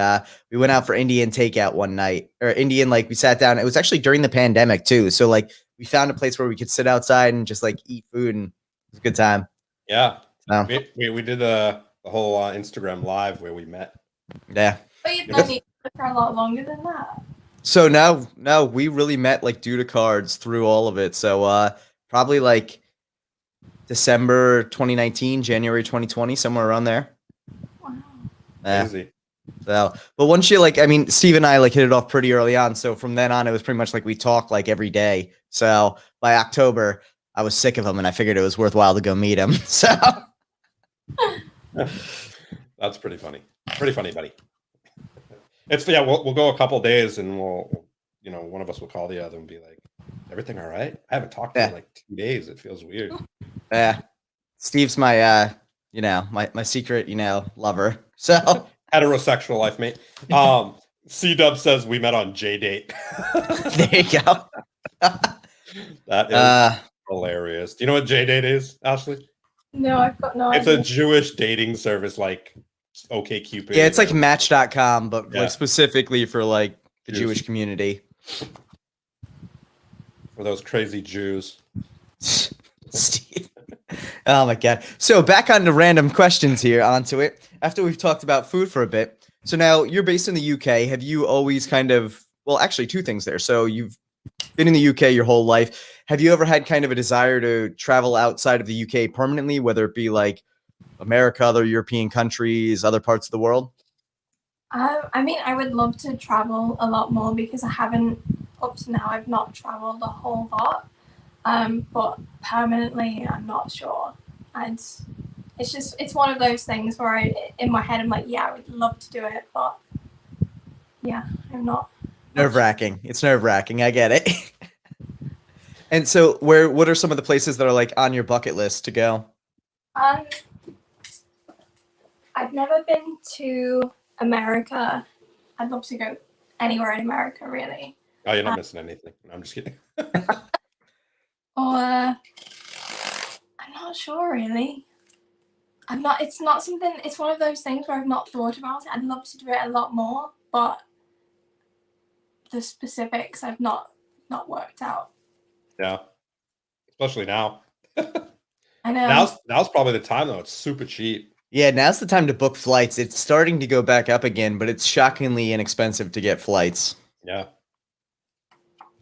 we went out for Indian takeout one night, or Indian, like we sat down. It was actually during the pandemic too. So like we found a place where we could sit outside and just like eat food, and it was a good time. Yeah. We did the whole Instagram live where we met. Yeah. But you've known each other for a lot longer than that. So now we really met like due to cards through all of it. So probably like December 2019, January 2020, somewhere around there. Wow. Yeah. Crazy. So, but once you like, I mean, Steve and I like hit it off pretty early on. So from then on, it was pretty much like we talk like every day. So by October, I was sick of him, and I figured it was worthwhile to go meet him. So That's pretty funny. Pretty funny, buddy. It's yeah. We'll go a couple days, and we'll one of us will call the other and be like, "Everything all right?" I haven't talked to him in like 2 days. It feels weird. yeah, Steve's my my secret lover. So Heterosexual life mate. C Dub says we met on J Date. there you go. That is hilarious. Do you know what J Date is, Ashley? No, I've got no It's idea. a Jewish dating service like OkCupid. Yeah, it's like Match.com, but Yeah. like specifically for like the Jewish community. For those crazy Jews. Steve. Oh my god. So back on to random questions here, onto it. After we've talked about food for a bit. So now you're based in the UK. Have you always kind of, well, actually two things there. So you've been in the UK your whole life. Have you ever had kind of a desire to travel outside of the UK permanently, whether it be like America, other European countries, other parts of the world? I mean, I would love to travel a lot more because I haven't, up to now, I've not traveled a whole lot. But permanently, I'm not sure. It's one of those things where in my head, I'm like, yeah, I would love to do it, but yeah, I'm not. Nerve-wracking. It's nerve-wracking. I get it. And so what are some of the places that are like on your bucket list to go? I've never been to America. I'd love to go anywhere in America, really. Oh, you're not missing anything. No, I'm just kidding. Or I'm not sure, really. It's not something. It's one of those things where I've not thought about it. I'd love to do it a lot more, but the specifics I've not worked out. Yeah. Especially now. I know. Now's probably the time though. It's super cheap. Yeah, now's the time to book flights. It's starting to go back up again, but it's shockingly inexpensive to get flights. Yeah.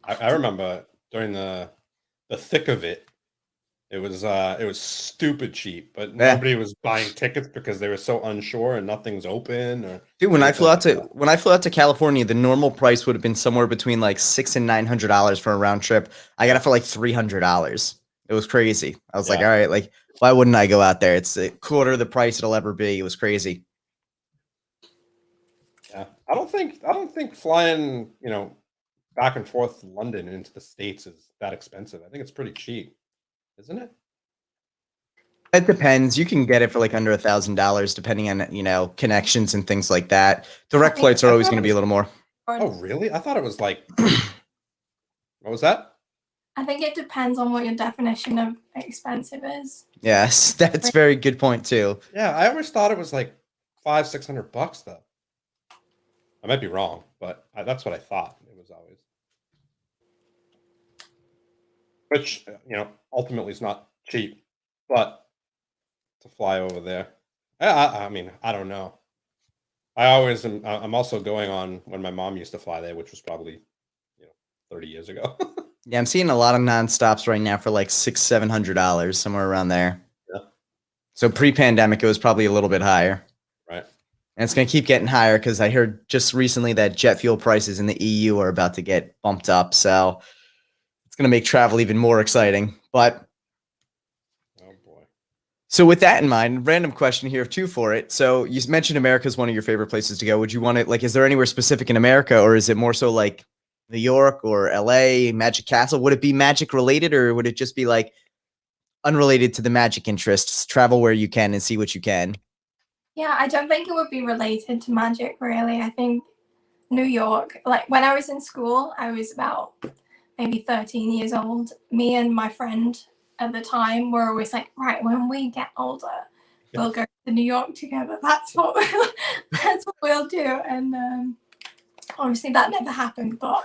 I remember during the thick of it, it was stupid cheap, but nobody was buying tickets because they were so unsure and nothing's open. Or dude, when I flew out to California, the normal price would have been somewhere between like $600 and $900 for a round trip. I got it for like $300. It was crazy. I was like, all right, like why wouldn't I go out there? It's a quarter of the price it'll ever be. It was crazy. Yeah, I don't think flying back and forth to London into the States is that expensive. I think it's pretty cheap, isn't it? It depends. You can get it for like under $1,000 depending on, connections and things like that. Direct flights are always going to be a little more. Oh, really? I thought it was like, what was that? I think it depends on what your definition of expensive is. Yes, that's a very good point too. Yeah, I always thought it was like $500-$600 though. I might be wrong, but that's what I thought it was always. Which ultimately is not cheap, but to fly over there, I mean, I don't know. I'm also going on when my mom used to fly there, which was probably 30 years ago. Yeah, I'm seeing a lot of nonstops right now for like $600-$700, somewhere around there. Yeah. So pre-pandemic, it was probably a little bit higher. Right. And it's going to keep getting higher because I heard just recently that jet fuel prices in the EU are about to get bumped up. So it's going to make travel even more exciting. But oh boy. So with that in mind, random question here too for it. So you mentioned America is one of your favorite places to go. Would you want it is there anywhere specific in America, or is it more so like New York or LA, Magic Castle? Would it be magic related, or would it just be like unrelated to the magic interests? Travel where you can and see what you can. Yeah, I don't think it would be related to magic, really. I think New York, like when I was in school, I was about maybe 13 years old. Me and my friend at the time were always like, right, when we get older, we'll go to New York together. That's what we'll do. And obviously that never happened, but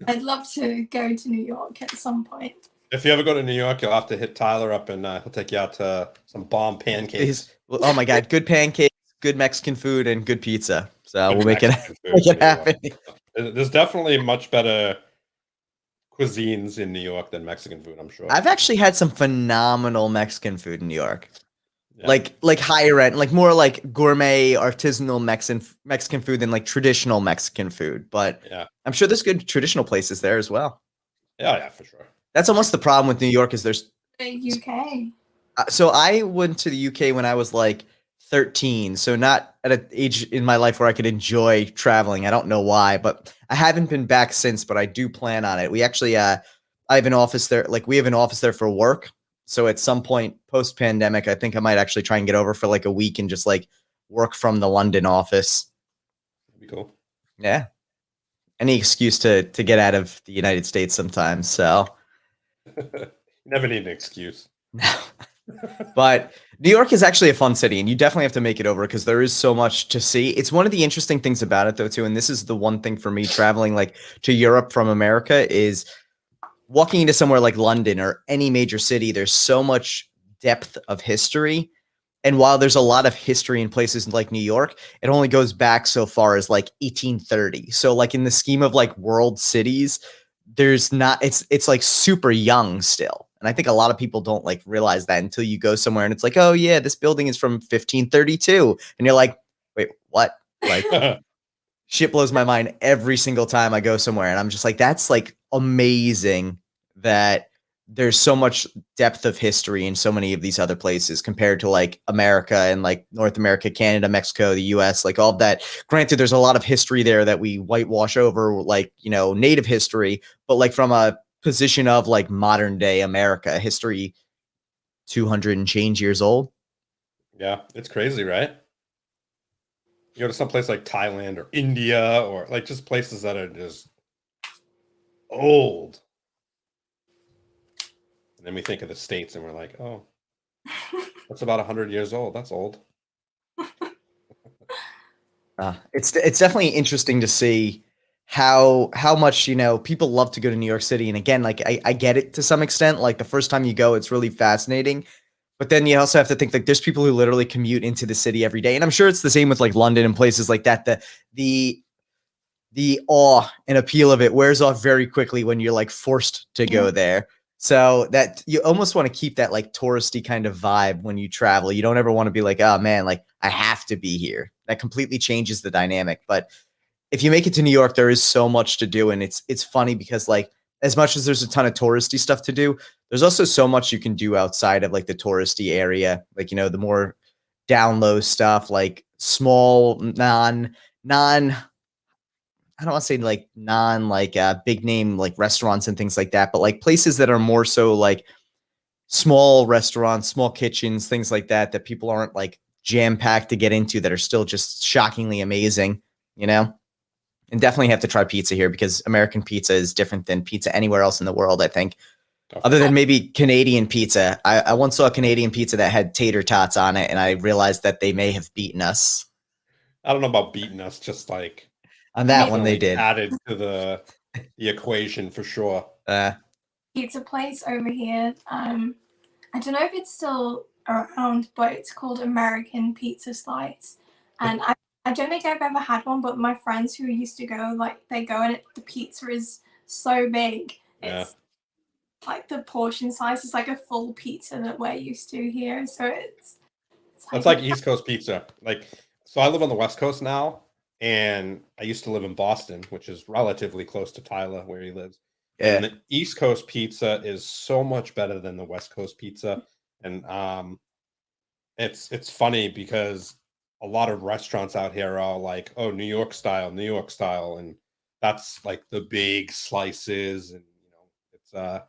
I'd love to go to New York at some point. If you ever go to New York, you'll have to hit Tyler up and he'll take you out to some bomb pancakes. Oh my God. Good pancakes, good Mexican food, and good pizza. So Could we'll be make it Mexican food make it too. happen. There's definitely much better cuisines in New York than Mexican food, I'm sure. I've actually had some phenomenal Mexican food in New York. Yeah. Like higher end, like more like gourmet artisanal Mexican food than like traditional Mexican food. But Yeah. I'm sure there's good traditional places there as well. Yeah, for sure. That's almost the problem with New York is there's The UK. so I went to the UK when I was like 13, so not at an age in my life where I could enjoy traveling. I don't know why, but I haven't been back since, but I do plan on it. We actually I have an office there, like we have an office there for work. So at some point post pandemic, I think I might actually try and get over for like a week and just like work from the London office. That'd be cool. Yeah. Any excuse to get out of the United States sometimes. So You never need an excuse. but New York is actually a fun city, and you definitely have to make it over because there is so much to see. It's one of the interesting things about it, though, too. And this is the one thing for me traveling like to Europe from America is walking into somewhere like London or any major city. There's so much depth of history. And while there's a lot of history in places like New York, it only goes back so far as like 1830. So, like in the scheme of like world cities, there's not. It's like super young still. And I think a lot of people don't like realize that until you go somewhere and it's like, oh yeah, this building is from 1532. And you're like, wait, what? Like shit blows my mind every single time I go somewhere. And I'm just like, that's like amazing that there's so much depth of history in so many of these other places compared to like America and like North America, Canada, Mexico, the US, like all of that. Granted, there's a lot of history there that we whitewash over, like, you know, native history, but like from a position of like modern day America history, 200 and change years old. Yeah, it's crazy, right? You go to some place like Thailand or India or like just places that are just old. And then we think of the States and we're like, oh, that's about 100 years old. That's old. It's definitely interesting to see how much, you know, people love to go to New York City. And again, like I get it to some extent. Like the first time you go, it's really fascinating. But then you also have to think like there's people who literally commute into the city every day. And I'm sure it's the same with like London and places like that. The awe and appeal of it wears off very quickly when you're like forced to go there. So that you almost want to keep that like touristy kind of vibe when you travel. You don't ever want to be like, oh man, like I have to be here. That completely changes the dynamic. But if you make it to New York, there is so much to do. And it's funny because like as much as there's a ton of touristy stuff to do, there's also so much you can do outside of like the touristy area. Like, you know, the more down low stuff, like small, non I don't want to say like non like big name like restaurants and things like that, but like places that are more so like small restaurants, small kitchens, things like that, that people aren't like jam packed to get into that are still just shockingly amazing, you know? And definitely have to try pizza here because American pizza is different than pizza anywhere else in the world, I think. Other than maybe Canadian pizza. I once saw a Canadian pizza that had tater tots on it, and I realized that they may have beaten us. I don't know about beating us, just like On that one, they definitely did. added to the equation for sure. Pizza place over here. I don't know if it's still around, but it's called American Pizza Slice. And I don't think I've ever had one, but my friends who used to go, like they go and the pizza is so big. It's like the portion size is like a full pizza that we're used to here. So it's That's like East Coast pizza. Like, so I live on the West Coast now, and I used to live in Boston, which is relatively close to Tyler, where he lives. Yeah. And the East Coast pizza is so much better than the West Coast pizza. And it's funny because a lot of restaurants out here are like, oh, New York style, and that's like the big slices, and you know,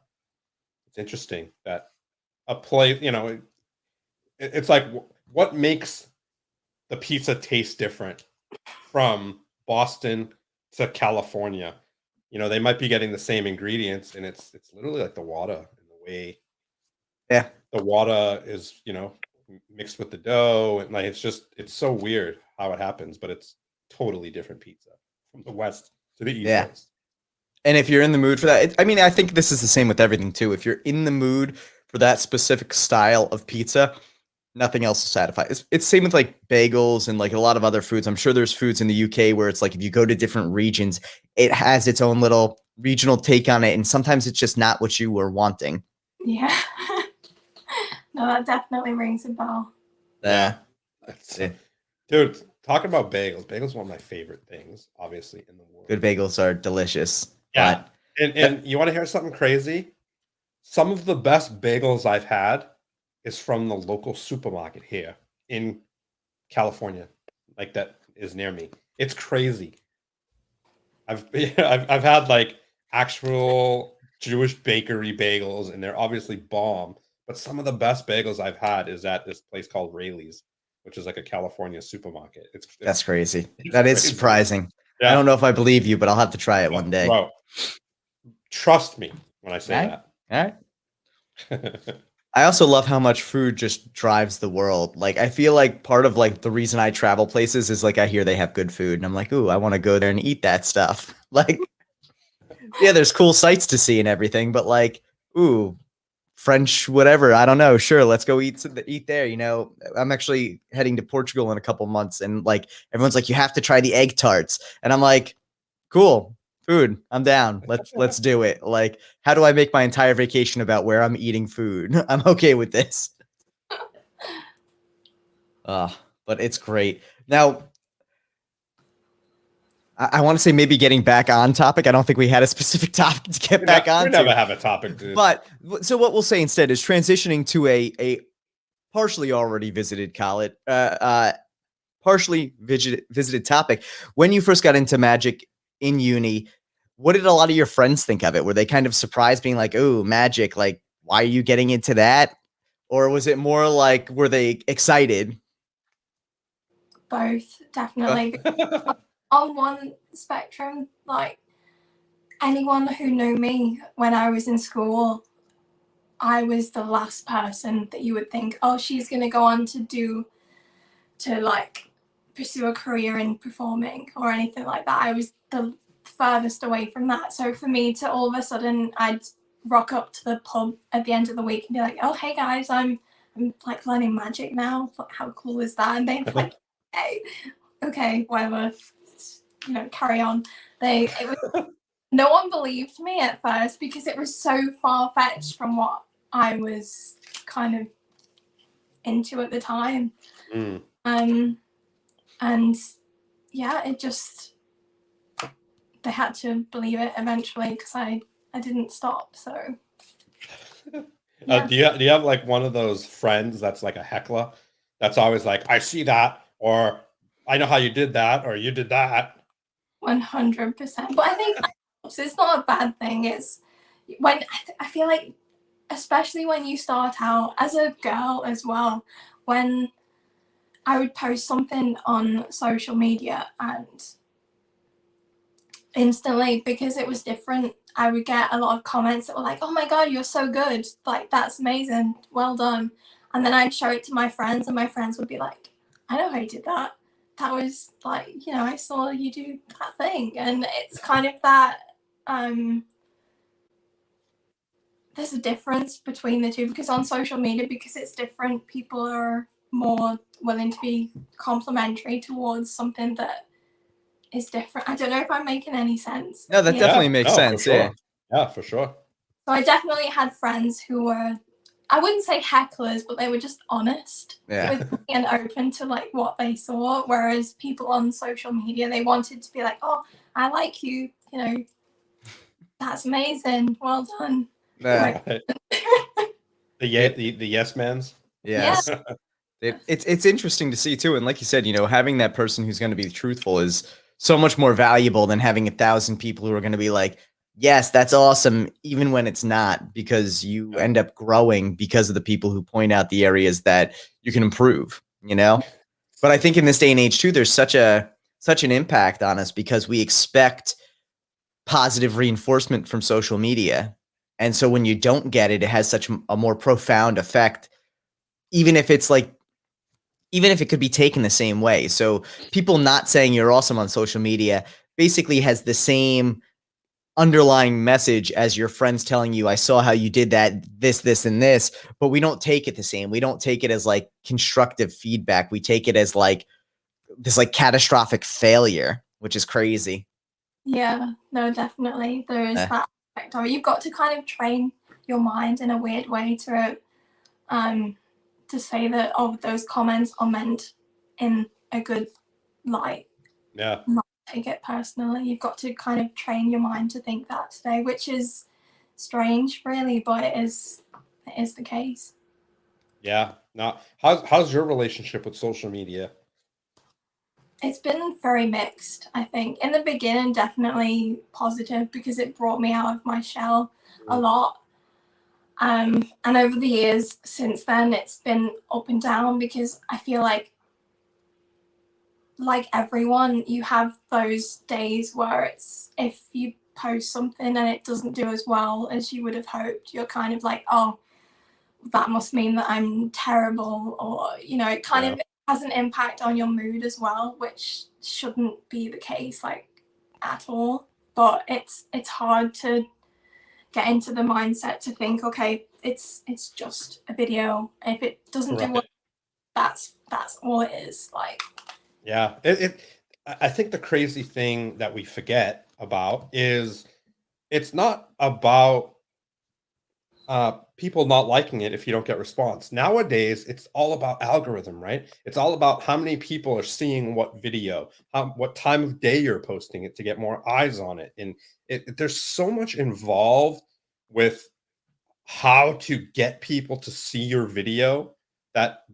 it's interesting that a place, you know, it's like what makes the pizza taste different from Boston to California. You know, they might be getting the same ingredients, and it's literally like the water and the way the water is, you know, mixed with the dough, and like it's so weird how it happens, but it's totally different pizza from the West to the East Coast. And if you're in the mood for that, I mean, I think this is the same with everything too. If you're in the mood for that specific style of pizza, Nothing else is satisfying. It's same with like bagels and like a lot of other foods. I'm sure there's foods in the UK where it's like if you go to different regions, it has its own little regional take on it, and sometimes it's just not what you were wanting. Yeah. No, that definitely rings a bell. Yeah. Dude, talking about bagels. Bagels are one of my favorite things, obviously, in the world. Good bagels are delicious. Yeah. But And you want to hear something crazy? Some of the best bagels I've had is from the local supermarket here in California, like that is near me. It's crazy. I've had like actual Jewish bakery bagels, and they're obviously bomb. But some of the best bagels I've had is at this place called Rayleigh's, which is like a California supermarket. that's crazy. It's That is crazy. surprising. Yeah. I don't know if I believe you, but I'll have to try it one day. Bro, trust me when I say All right. that. I also love how much food just drives the world. Like, I feel like part of like the reason I travel places is like I hear they have good food and I'm like, ooh, I want to go there and eat that stuff. Like, yeah, there's cool sights to see and everything, but like, ooh, French, whatever. I don't know. Sure, let's go eat there. You know, I'm actually heading to Portugal in a couple months, and like everyone's like, you have to try the egg tarts, and I'm like, cool, food. I'm down. Let's do it. Like, how do I make my entire vacation about where I'm eating food? I'm okay with this. But it's great. Now, I want to say maybe getting back on topic. I don't think we had a specific topic to get back on. We never have a topic, dude. But so what we'll say instead is transitioning to a partially already visited college, partially visited topic. When you first got into magic in uni, what did a lot of your friends think of it? Were they kind of surprised, being like, "Oh, magic! Like, why are you getting into that?" Or was it more like, were they excited? Both, definitely. On one spectrum, like anyone who knew me when I was in school, I was the last person that you would think, oh, she's going to go on to like pursue a career in performing or anything like that. I was the furthest away from that. So for me to all of a sudden, I'd rock up to the pub at the end of the week and be like, oh, hey guys, I'm like learning magic now. How cool is that? And they'd be like, hey, okay, whatever. You know, carry on. No one believed me at first because it was so far-fetched from what I was kind of into at the time. And yeah, it just, they had to believe it eventually because I didn't stop. So yeah. Do you have like one of those friends that's like a heckler that's always like, I see that, or I know how you did that, or you did that? 100%. But I think it's not a bad thing. It's when I feel like, especially when you start out as a girl as well, when I would post something on social media and instantly, because it was different, I would get a lot of comments that were like, oh my God, you're so good. Like, that's amazing. Well done. And then I'd show it to my friends and my friends would be like, I know how you did that. That was like, you know, I saw you do that thing. And it's kind of that, there's a difference between the two, because on social media, because it's different, people are more willing to be complimentary towards something that is different. I don't know if I'm making any sense. No, that definitely makes sense. For sure. Yeah. Yeah, for sure. So I definitely had friends who were, I wouldn't say hecklers, but they were just honest with me and open to like what they saw. Whereas people on social media, they wanted to be like, oh, I like you, you know, that's amazing. Well done. The yes mans. Yes. It's interesting to see too. And like you said, you know, having that person who's going to be truthful is so much more valuable than having 1,000 people who are going to be like, yes, that's awesome, even when it's not, because you end up growing because of the people who point out the areas that you can improve, you know? But I think in this day and age too, there's such an impact on us because we expect positive reinforcement from social media. And so when you don't get it, it has such a more profound effect, even if it could be taken the same way. So people not saying you're awesome on social media basically has the same underlying message as your friends telling you, I saw how you did that, this, and this, but we don't take it the same. We don't take it as like constructive feedback. We take it as like this like catastrophic failure, which is crazy. Yeah, no, definitely. There is Eh. that aspect of it. You've got to kind of train your mind in a weird way to say that, oh, those comments are meant in a good light. Yeah. Not take it personally. You've got to kind of train your mind to think that today, which is strange, really, but it is the case. Yeah. Now, how's your relationship with social media? It's been very mixed, I think. In the beginning, definitely positive because it brought me out of my shell a lot. And over the years since then, it's been up and down because I feel like everyone, you have those days where it's, if you post something and it doesn't do as well as you would have hoped, you're kind of like, oh, that must mean that I'm terrible, or it kind of has an impact on your mood as well, which shouldn't be the case like at all. But it's hard to get into the mindset to think, okay, it's just a video. If it doesn't do well, that's all it is. Like, yeah, I think the crazy thing that we forget about is it's not about people not liking it if you don't get response. Nowadays, it's all about algorithm, right? It's all about how many people are seeing what video, what time of day you're posting it to get more eyes on it. And there's so much involved with how to get people to see your video that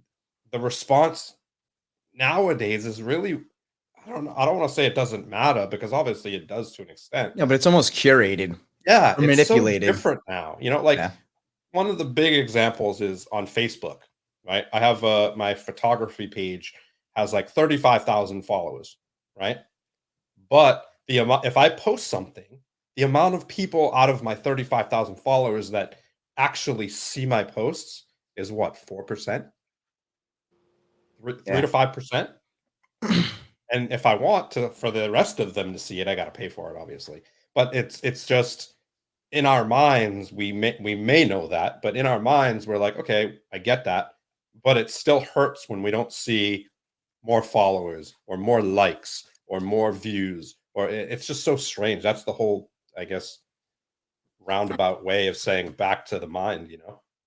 the response nowadays is really, I don't know. I don't want to say it doesn't matter because obviously it does to an extent. Yeah, but it's almost curated. Yeah, Or it's so manipulated. different now. Like one of the big examples is on Facebook, right? I have my photography page has like 35,000 followers, right? But the amount, if I post something, the amount of people out of my 35,000 followers that actually see my posts is what, 4%? 3 to 5%? And if I want to, for the rest of them to see it, I got to pay for it, obviously. But it's just in our minds, we may know that, but in our minds, we're like, okay, I get that, but it still hurts when we don't see more followers or more likes or more views, or it's just so strange. That's the whole, I guess, roundabout way of saying back to the mind,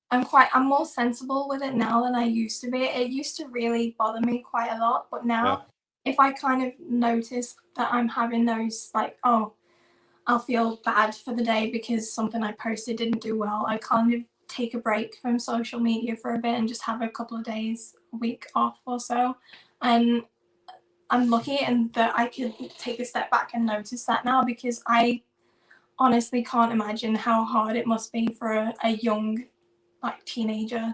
I'm more sensible with it now than I used to be. It used to really bother me quite a lot, but now if I kind of notice that I'm having those, like, oh, I'll feel bad for the day because something I posted didn't do well, I kind of take a break from social media for a bit and just have a couple of days, a week off or so. And I'm lucky in that I could take a step back and notice that now, because I honestly can't imagine how hard it must be for a young, like, teenager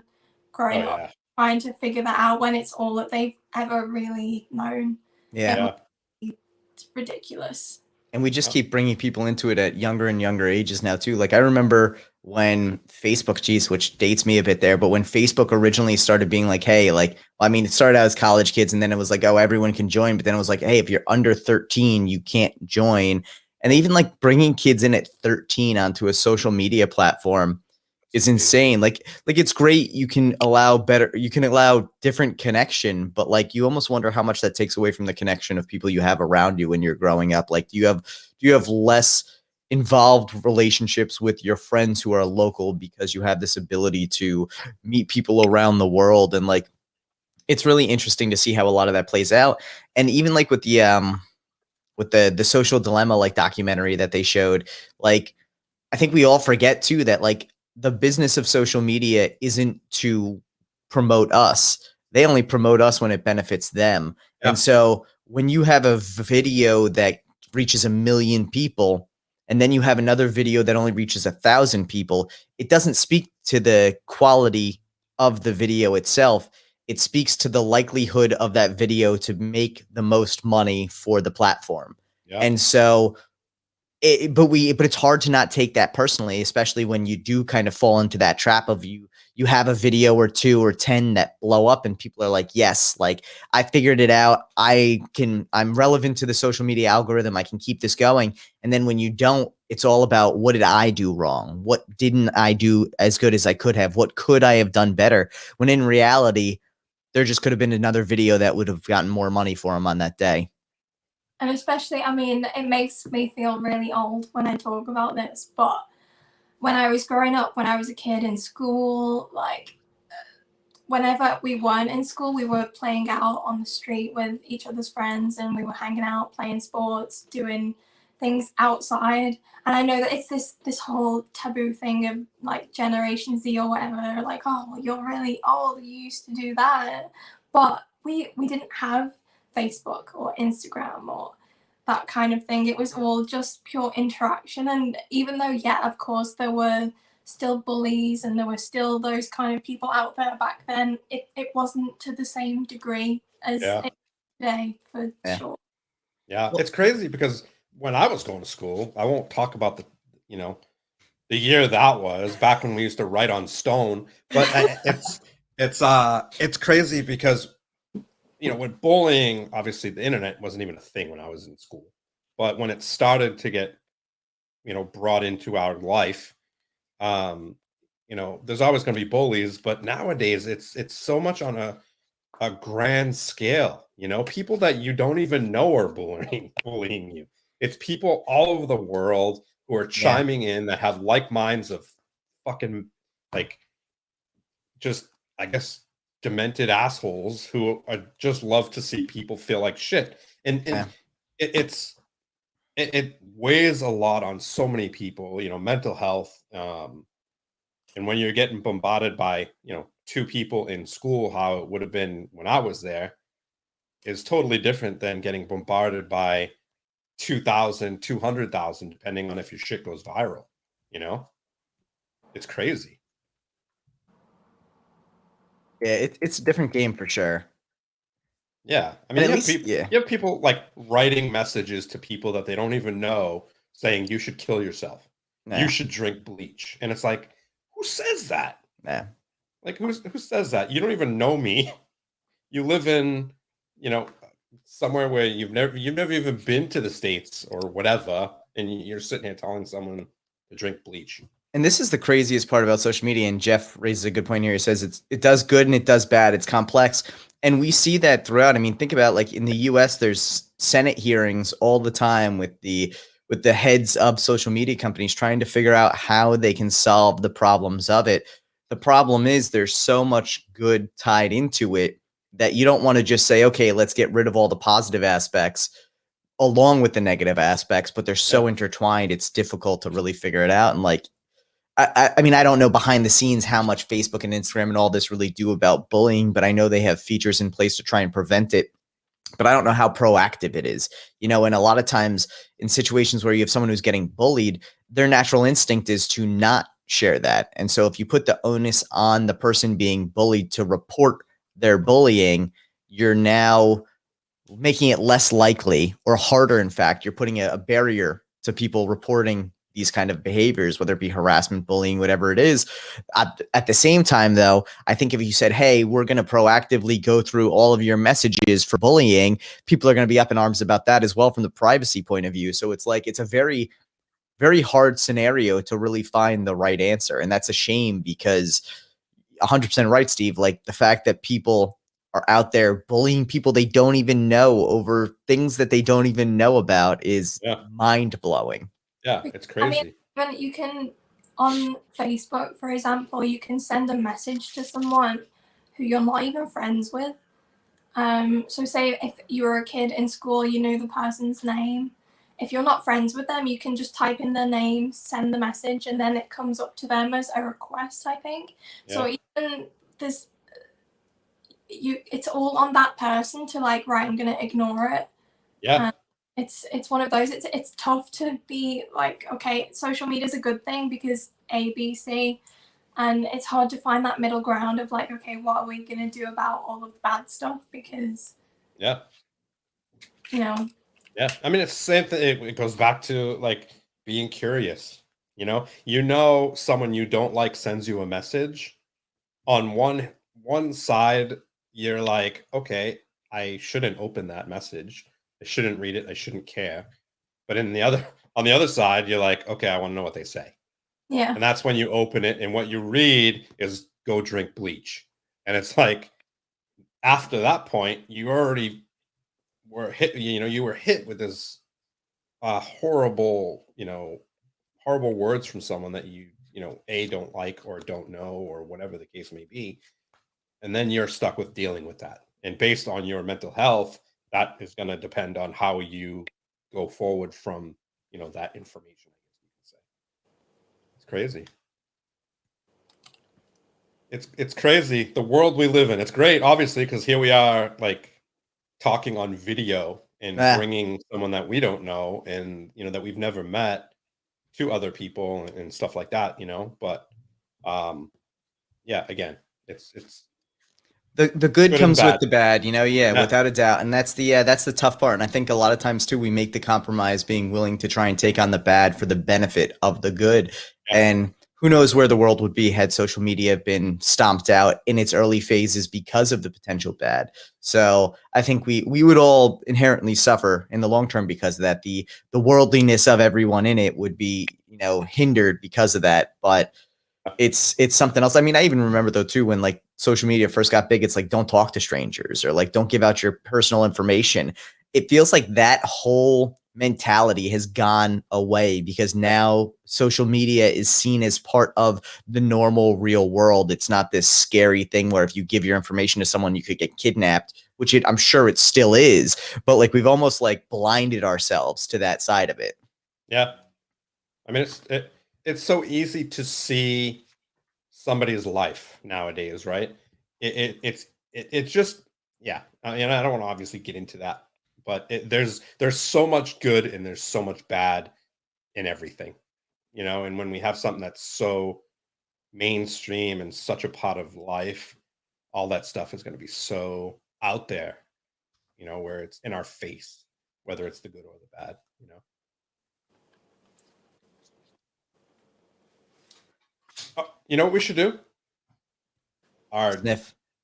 growing up, trying to figure that out when it's all that they've ever really known. It's ridiculous. And we just keep bringing people into it at younger and younger ages now too. Like I remember when Facebook, geez, which dates me a bit there, but when Facebook originally started being like, hey, like, I mean, it started out as college kids and then it was like, oh, everyone can join. But then it was like, hey, if you're under 13, you can't join. And even like bringing kids in at 13 onto a social media platform is insane. Like it's great. You can allow different connection, but like you almost wonder how much that takes away from the connection of people you have around you when you're growing up. Like do you have less involved relationships with your friends who are local because you have this ability to meet people around the world? And like it's really interesting to see how a lot of that plays out. And even like with the Social Dilemma like documentary that they showed, like I think we all forget too that like the business of social media isn't to promote us. They only promote us when it benefits them. Yeah. And so when you have a video that reaches 1 million people, and then you have another video that only reaches 1,000 people, it doesn't speak to the quality of the video itself. It speaks to the likelihood of that video to make the most money for the platform. Yeah. And so but it's hard to not take that personally, especially when you do kind of fall into that trap of you have a video or 2 or 10 that blow up and people are like, yes, like I figured it out. I'm relevant to the social media algorithm. I can keep this going. And then when you don't, it's all about, what did I do wrong? What didn't I do as good as I could have? What could I have done better? When in reality, there just could have been another video that would have gotten more money for him on that day. And especially, I mean, it makes me feel really old when I talk about this, but when I was growing up, when I was a kid in school, like whenever we weren't in school, we were playing out on the street with each other's friends, and we were hanging out, playing sports, doing things outside. And I know that it's this whole taboo thing of like Generation Z or whatever, like, oh, well, you're really old, you used to do that. But we didn't have Facebook or Instagram or that kind of thing. It was all just pure interaction. And even though, yeah, of course, there were still bullies and there were still those kind of people out there back then, it wasn't to the same degree as Yeah. it is today, for Yeah. sure. Yeah, it's crazy because when I was going to school, I won't talk about the year that was back when we used to write on stone, but it's crazy because with bullying, obviously the internet wasn't even a thing when I was in school, but when it started to get brought into our life, there's always going to be bullies, but nowadays it's so much on a grand scale. People that you don't even know are bullying you. It's people all over the world who are chiming in that have like minds of fucking, like, just, I guess, demented assholes who are just love to see people feel like shit. And it weighs a lot on so many people, mental health. And when you're getting bombarded by, two people in school, how it would have been when I was there, is totally different than getting bombarded by 2,000, 200,000, depending on if your shit goes viral. It's crazy. Yeah, it's a different game for sure. Yeah, I And mean, at you have least, people, yeah. you have people like writing messages to people that they don't even know, saying you should kill yourself, you Yeah. should drink bleach, and it's like, who says that? Yeah. Like, who says that? You don't even know me. You live in, somewhere where you've never even been to the States or whatever, and you're sitting here telling someone to drink bleach. And this is the craziest part about social media. And Jeff raises a good point here. He says it does good and it does bad. It's complex. And we see that throughout. I mean, think about, like, in the US, there's Senate hearings all the time with the heads of social media companies trying to figure out how they can solve the problems of it. The problem is there's so much good tied into it that you don't want to just say, okay, let's get rid of all the positive aspects along with the negative aspects, but they're so intertwined, it's difficult to really figure it out. And, like, I mean, I don't know behind the scenes how much Facebook and Instagram and all this really do about bullying, but I know they have features in place to try and prevent it. But I don't know how proactive it is, and a lot of times in situations where you have someone who's getting bullied, their natural instinct is to not share that. And so if you put the onus on the person being bullied to report their bullying, you're now making it less likely, or harder. In fact, you're putting a barrier to people reporting these kind of behaviors, whether it be harassment, bullying, whatever it is. At the same time, though, I think if you said, hey, we're going to proactively go through all of your messages for bullying, people are going to be up in arms about that as well from the privacy point of view. So it's like, it's a very, very hard scenario to really find the right answer. And that's a shame, because 100% right, Steve. Like, the fact that people are out there bullying people they don't even know over things that they don't even know about is mind blowing. Yeah, it's I mean, crazy. when you can, on Facebook, for example, you can send a message to someone who you're not even friends with. So say if you were a kid in school, you knew the person's name. If you're not friends with them, you can just type in their name, send the message, and then it comes up to them as a request, I think. So even this, it's all on that person to, like, right, I'm gonna ignore it. Yeah. It's one of those. It's tough to be like, okay, social media is a good thing because A, B, C, and it's hard to find that middle ground of, like, okay, what are we gonna do about all of the bad stuff? Because Yeah. Yeah, I mean, it's the same thing. It goes back to, like, being curious. Someone you don't like sends you a message. On one side, you're like, okay, I shouldn't open that message. I shouldn't read it. I shouldn't care. But in the other on the other side, you're like, okay, I want to know what they say. Yeah. And that's when you open it, and what you read is go drink bleach. And it's like, after that point, you already were hit, you were hit with this horrible, horrible words from someone that A, don't like or don't know or whatever the case may be. And then you're stuck with dealing with that. And based on your mental health, that is going to depend on how you go forward from, that information, I guess you can say. It's crazy. It's crazy, the world we live in. It's great, obviously, because here we are, like, talking on video and bringing someone that we don't know and that we've never met to other people and stuff like that. But yeah, again, it's the good comes with the bad, Yeah. without a doubt. And that's the tough part. And I think a lot of times too, we make the compromise being willing to try and take on the bad for the benefit of the good. Yeah. And who knows where the world would be had social media been stomped out in its early phases because of the potential bad. So I think we would all inherently suffer in the long term because of that. The worldliness of everyone in it would be, hindered because of that. But it's something else. I mean, I even remember though too, when like social media first got big, it's like, don't talk to strangers or like, don't give out your personal information. It feels like that whole mentality has gone away because now social media is seen as part of the normal real world. It's not this scary thing where if you give your information to someone, you could get kidnapped, which I'm sure it still is, but like we've almost like blinded ourselves to that side of it. Yeah. I mean, it's so easy to see somebody's life nowadays, right? It's just, yeah. And I don't want to obviously get into that, but there's so much good and there's so much bad in everything, and when we have something that's so mainstream and such a part of life, all that stuff is going to be so out there, where it's in our face, whether it's the good or the bad. You know what we should do? Our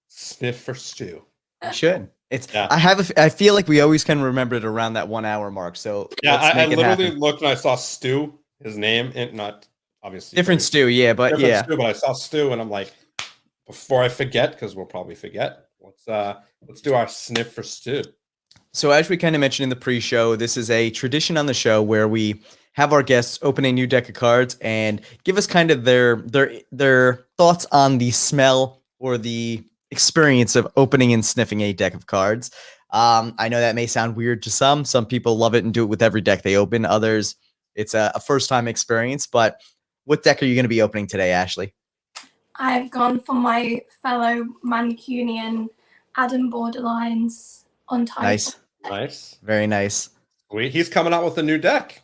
sniff for stew. We should. It's Yeah. I feel like we always can remember it around that 1 hour mark. So Yeah, let's I make it literally happen. looked and I saw Stu, his name, and not obviously Different stew, yeah, but different yeah. Stu, but I saw Stu and I'm like, before I forget, because we'll probably forget, let's do our sniff for stew. So as we kind of mentioned in the pre-show, this is a tradition on the show where we have our guests open a new deck of cards and give us kind of their thoughts on the smell or the experience of opening and sniffing a deck of cards. I know that may sound weird to some. Some people love it and do it with every deck they open. Others, it's a first-time experience. But what deck are you going to be opening today, Ashleigh? I've gone for my fellow Mancunian Adam Borderline's Untitled. Nice. Very nice. Wait, he's coming out with a new deck.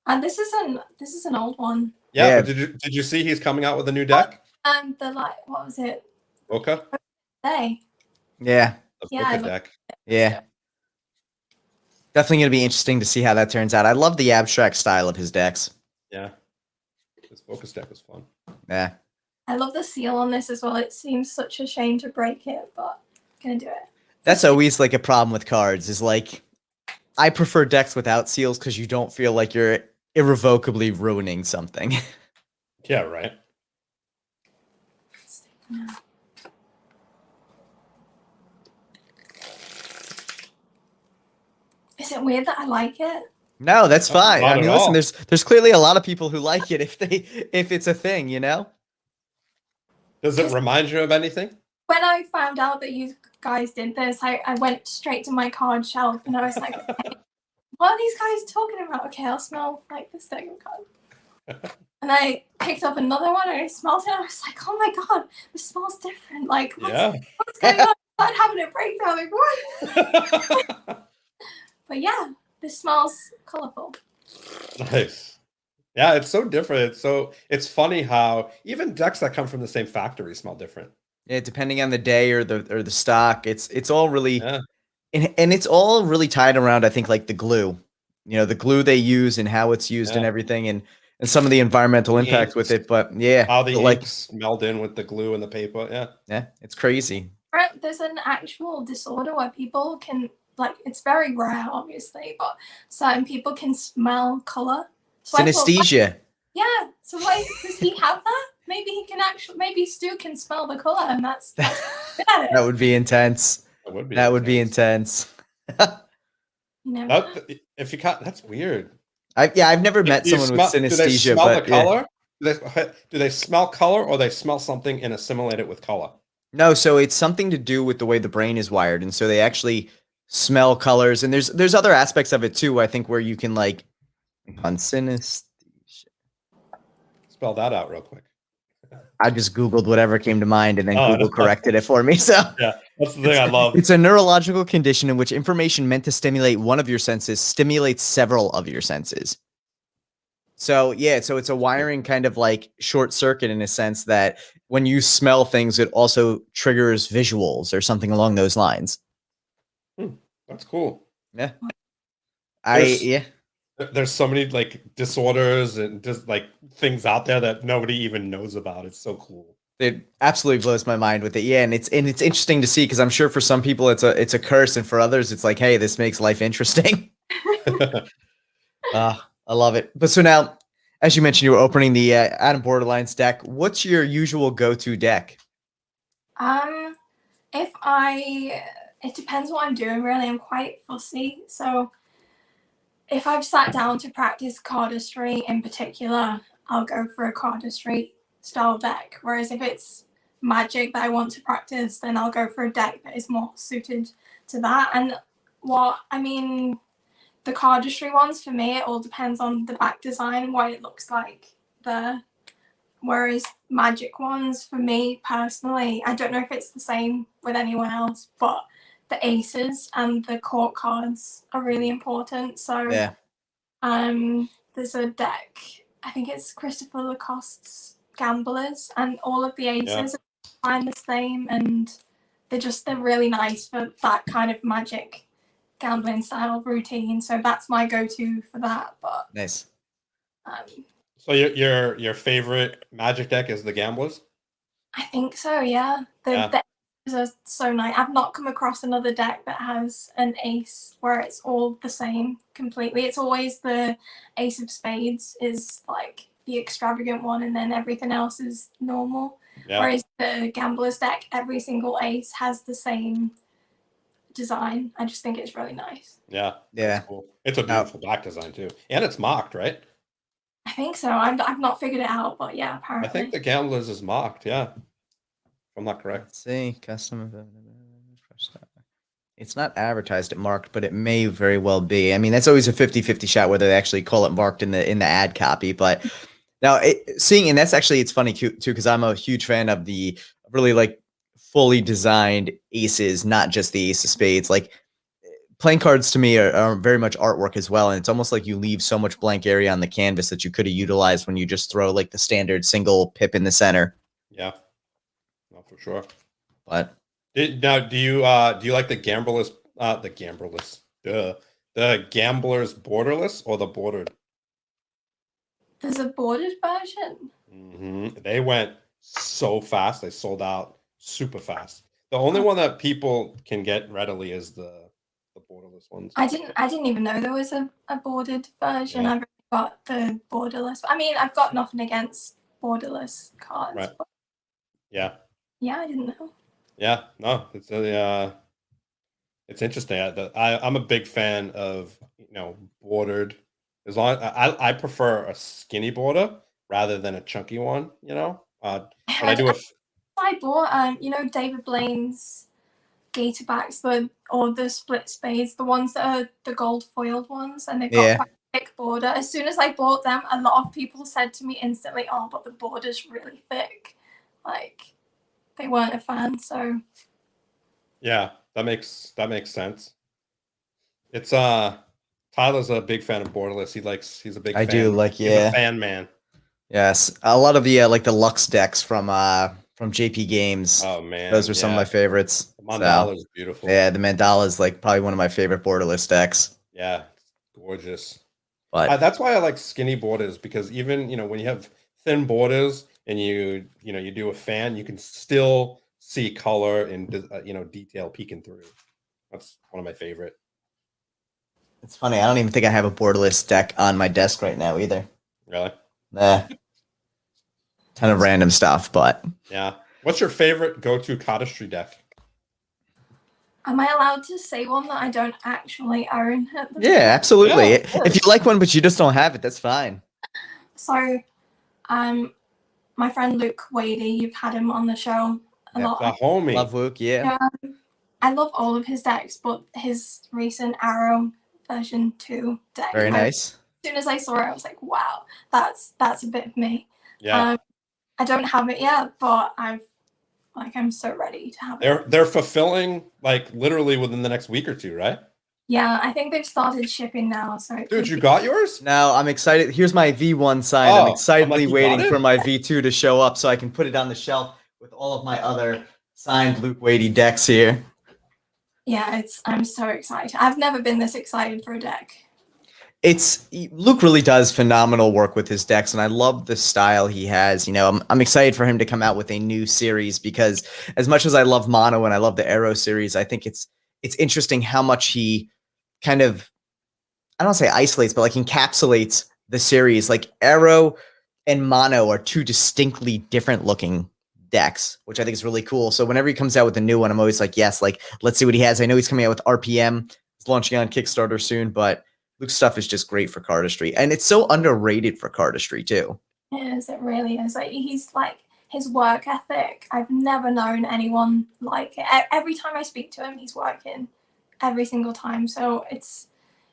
And this is an old one. Yeah. But did you see he's coming out with a new deck? What was it? Boca? Yeah. The Boca deck. Yeah. Definitely going to be interesting to see how that turns out. I love the abstract style of his decks. Yeah. His focus deck was fun. Yeah. I love the seal on this as well. It seems such a shame to break it, but I'm going to do it. That's always like a problem with cards is like, I prefer decks without seals because you don't feel like you're irrevocably ruining something. Yeah, right. Is it weird that I like it? No, that's fine. Not I mean, at listen, all. there's clearly a lot of people who like it if it's a thing, Does it remind you of anything? When I found out that you guys did this, I went straight to my card shelf and I was like, okay, what are these guys talking about? Okay, I'll smell like this deck of cards. And I picked up another one and I smelled it and I was like, oh my god, this smells different. Like, what's going on? I'm having a breakdown. Like, what? But yeah, this smells colorful. Nice. Yeah, it's so different. It's funny how even decks that come from the same factory smell different. Yeah, depending on the day or the stock, it's all really and it's all really tied around, I think, like the glue. The glue they use and how it's used and everything and some of the environmental impact with it. But yeah, how the inks meld in with the glue and the paper. Yeah. Yeah, it's crazy. There's an actual disorder where people can like it's very rare, obviously, but certain people can smell color. So I thought, Synesthesia. yeah. So why does he have that? Maybe he can actually. Maybe Stu can smell the color, and that's good at That it. would be intense. That would be That would be intense. intense. You know. That if you can't, that's weird. I've never met Do you someone with smell- Do they synesthesia, smell the but yeah. color? Do they smell color, or they smell something and assimilate it with color? No, so it's something to do with the way the brain is wired, and so they actually smell colors, and there's other aspects of it too. I think where you can like on synesthesia. Spell that out real quick. I just Googled whatever came to mind, and then Oh, Google no. corrected it for me. So Yeah, that's the thing I love. it's a neurological condition in which information meant to stimulate one of your senses stimulates several of your senses. So yeah, so it's a wiring kind of like short circuit in a sense that when you smell things, it also triggers visuals or something along those lines. That's cool. Yeah. There's- There's so many like disorders and just like things out there that nobody even knows about. It's so cool. It absolutely blows my mind with it. Yeah, and it's interesting to see because I'm sure for some people it's a curse, and for others it's like, hey, this makes life interesting. I love it. But so now, as you mentioned, you were opening the Adam Borderlines deck. What's your usual go-to deck? It depends what I'm doing. Really, I'm quite fussy. So if I've sat down to practice cardistry in particular, I'll go for a cardistry style deck. Whereas if it's magic that I want to practice, then I'll go for a deck that is more suited to that. And the cardistry ones, for me, it all depends on the back design, what it looks like there. Whereas magic ones, for me personally, I don't know if it's the same with anyone else, but the aces and the court cards are really important. So Yeah. there's a deck, I think it's Christopher Lacoste's Gamblers, and all of the aces are the same, and they're really nice for that kind of magic gambling style routine. So that's my go-to for that. But Nice. So your favorite magic deck is the Gamblers? I think so, yeah. The aces are so nice. I've not come across another deck that has an ace where it's all the same completely. It's always the ace of spades is like the extravagant one, and then everything else is normal. Yeah. Whereas the Gamblers deck, every single ace has the same design. I just think it's really nice. Yeah. Yeah. That's cool. It's a beautiful back design too. And it's mocked, right? I think so. I've not figured it out, but yeah, apparently. I think the Gamblers is mocked, yeah. If I'm not correct. Let's see. Custom. It's not advertised at marked, but it may very well be. I mean, that's always a 50-50 shot whether they actually call it marked in the ad copy. But now and that's actually, it's funny too, because I'm a huge fan of the really like fully designed aces, not just the ace of spades. Like playing cards to me are very much artwork as well. And it's almost like you leave so much blank area on the canvas that you could have utilized when you just throw like the standard single pip in the center. Yeah. No, for sure. But Now, do you like the Gamblers the Gamblers borderless or the bordered? There's a bordered version. They went so fast. They sold out super fast. The only one that people can get readily is the borderless ones. I didn't even know there was a bordered version. Yeah. I've got the borderless. I mean, I've got nothing against borderless cards. Right. But Yeah. yeah, I didn't know. Yeah. No, it's interesting. I'm a big fan of bordered. As long I prefer a skinny border rather than a chunky one. But I do I bought David Blaine's Gatorbacks, the split spades, the ones that are the gold foiled ones, and they've got quite a thick border. As soon as I bought them, a lot of people said to me instantly, "Oh, but the border's really thick." Like they weren't a fan. So yeah, that makes sense. It's Tyler's a big fan of borderless. He's a big fan. He's a fan man. Yes, a lot of the like the Lux decks from JP Games. Oh man, those were some of my favorites. The mandala is beautiful. Yeah, the mandala is like probably one of my favorite borderless decks. Yeah, gorgeous. But that's why I like skinny borders, because even when you have thin borders and you do a fan, you can still see color and detail peeking through. That's one of my favorite. It's funny. I don't even think I have a borderless deck on my desk right now either. Really? Nah. Ton of random stuff, but Yeah. What's your favorite go-to cardistry deck? Am I allowed to say one that I don't actually own at the yeah, moment? absolutely. Yeah, of course. If you like one, but you just don't have it, that's fine. So, my friend Luke Wadey, you've had him on the show a Yeah, lot. The homie. Love Luke, yeah. I love all of his decks, but his recent Arrow version 2 deck. Very nice. As soon as I saw it, I was like, wow, that's a bit of me. Yeah. I don't have it yet, but I'm so ready to have it. They're fulfilling like literally within the next week or two, right? Yeah, I think they've started shipping now. So Dude, you got yours? Now I'm excited. Here's my V1 sign. Oh, I'm excitedly you got waiting it? for my V2 to show up so I can put it on the shelf with all of my other signed Luke Wadey decks here. Yeah, I'm so excited. I've never been this excited for a deck. Luke really does phenomenal work with his decks, and I love the style he has. You know, I'm excited for him to come out with a new series because as much as I love Mono and I love the Arrow series, I think it's interesting how much he kind of, I don't say isolates, but like encapsulates the series. Like Arrow and Mono are two distinctly different looking decks, which I think is really cool. So whenever he comes out with a new one, I'm always like, yes, like let's see what he has. I know he's coming out with RPM. He's launching on Kickstarter soon, but Luke's stuff is just great for cardistry, and it's so underrated for cardistry too. It really is. Like he's like his work ethic. I've never known anyone like it. Every time I speak to him, he's working every single time. So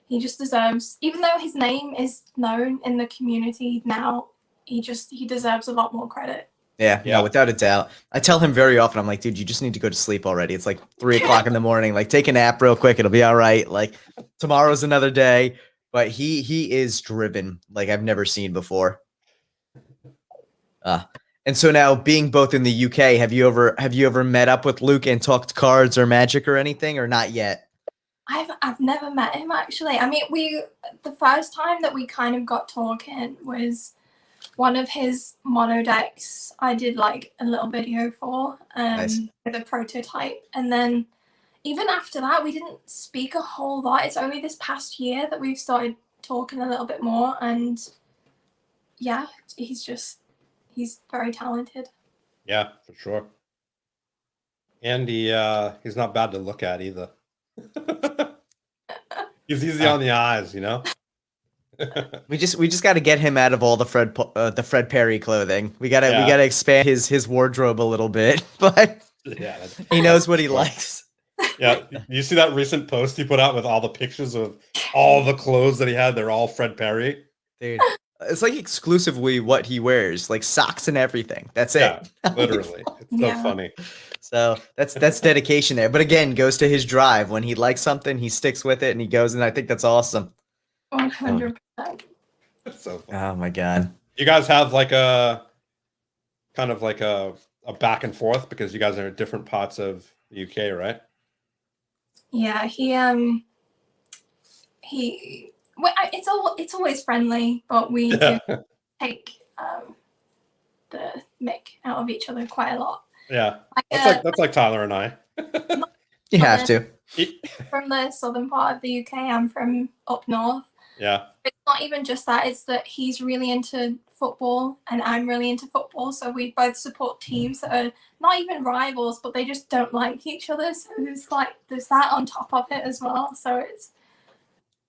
he just deserves, even though his name is known in the community now, he deserves a lot more credit. Yeah, no, without a doubt. I tell him very often, I'm like, dude, you just need to go to sleep already. It's like 3 o'clock in the morning. Like, take a nap real quick. It'll be all right. Like, tomorrow's another day. But he is driven like I've never seen before. And so now, being both in the UK, have you ever met up with Luke and talked cards or Magic or anything, or not yet? I've never met him actually. I mean, the first time that we kind of got talking was one of his mono decks I did like a little video for, Nice. with a prototype, and then even after that we didn't speak a whole lot. It's only this past year that we've started talking a little bit more, and yeah, he's very talented. Yeah, for sure. And he's not bad to look at either. He's easy on the eyes, you know. We just got to get him out of all the Fred Perry clothing. We gotta expand his wardrobe a little bit, but yeah, he knows what he likes. Yeah, you see that recent post he put out with all the pictures of all the clothes that he had? They're all Fred Perry. Dude, it's like exclusively what he wears, like socks and everything. That's it. Yeah, literally. It's so funny. So that's dedication there. But again, goes to his drive. When he likes something, he sticks with it and he goes, and I think that's awesome. 100%. That's so funny. Oh my God. You guys have like a kind of like a back and forth because you guys are in different parts of the UK, right? Yeah, it's always friendly, but we do take the mick out of each other quite a lot. Yeah, that's like Tyler and I. You have to. From the southern part of the UK, I'm from up north. Yeah. It's not even just that, it's that he's really into football and I'm really into football. So we both support teams that are not even rivals, but they just don't like each other. So there's that on top of it as well. So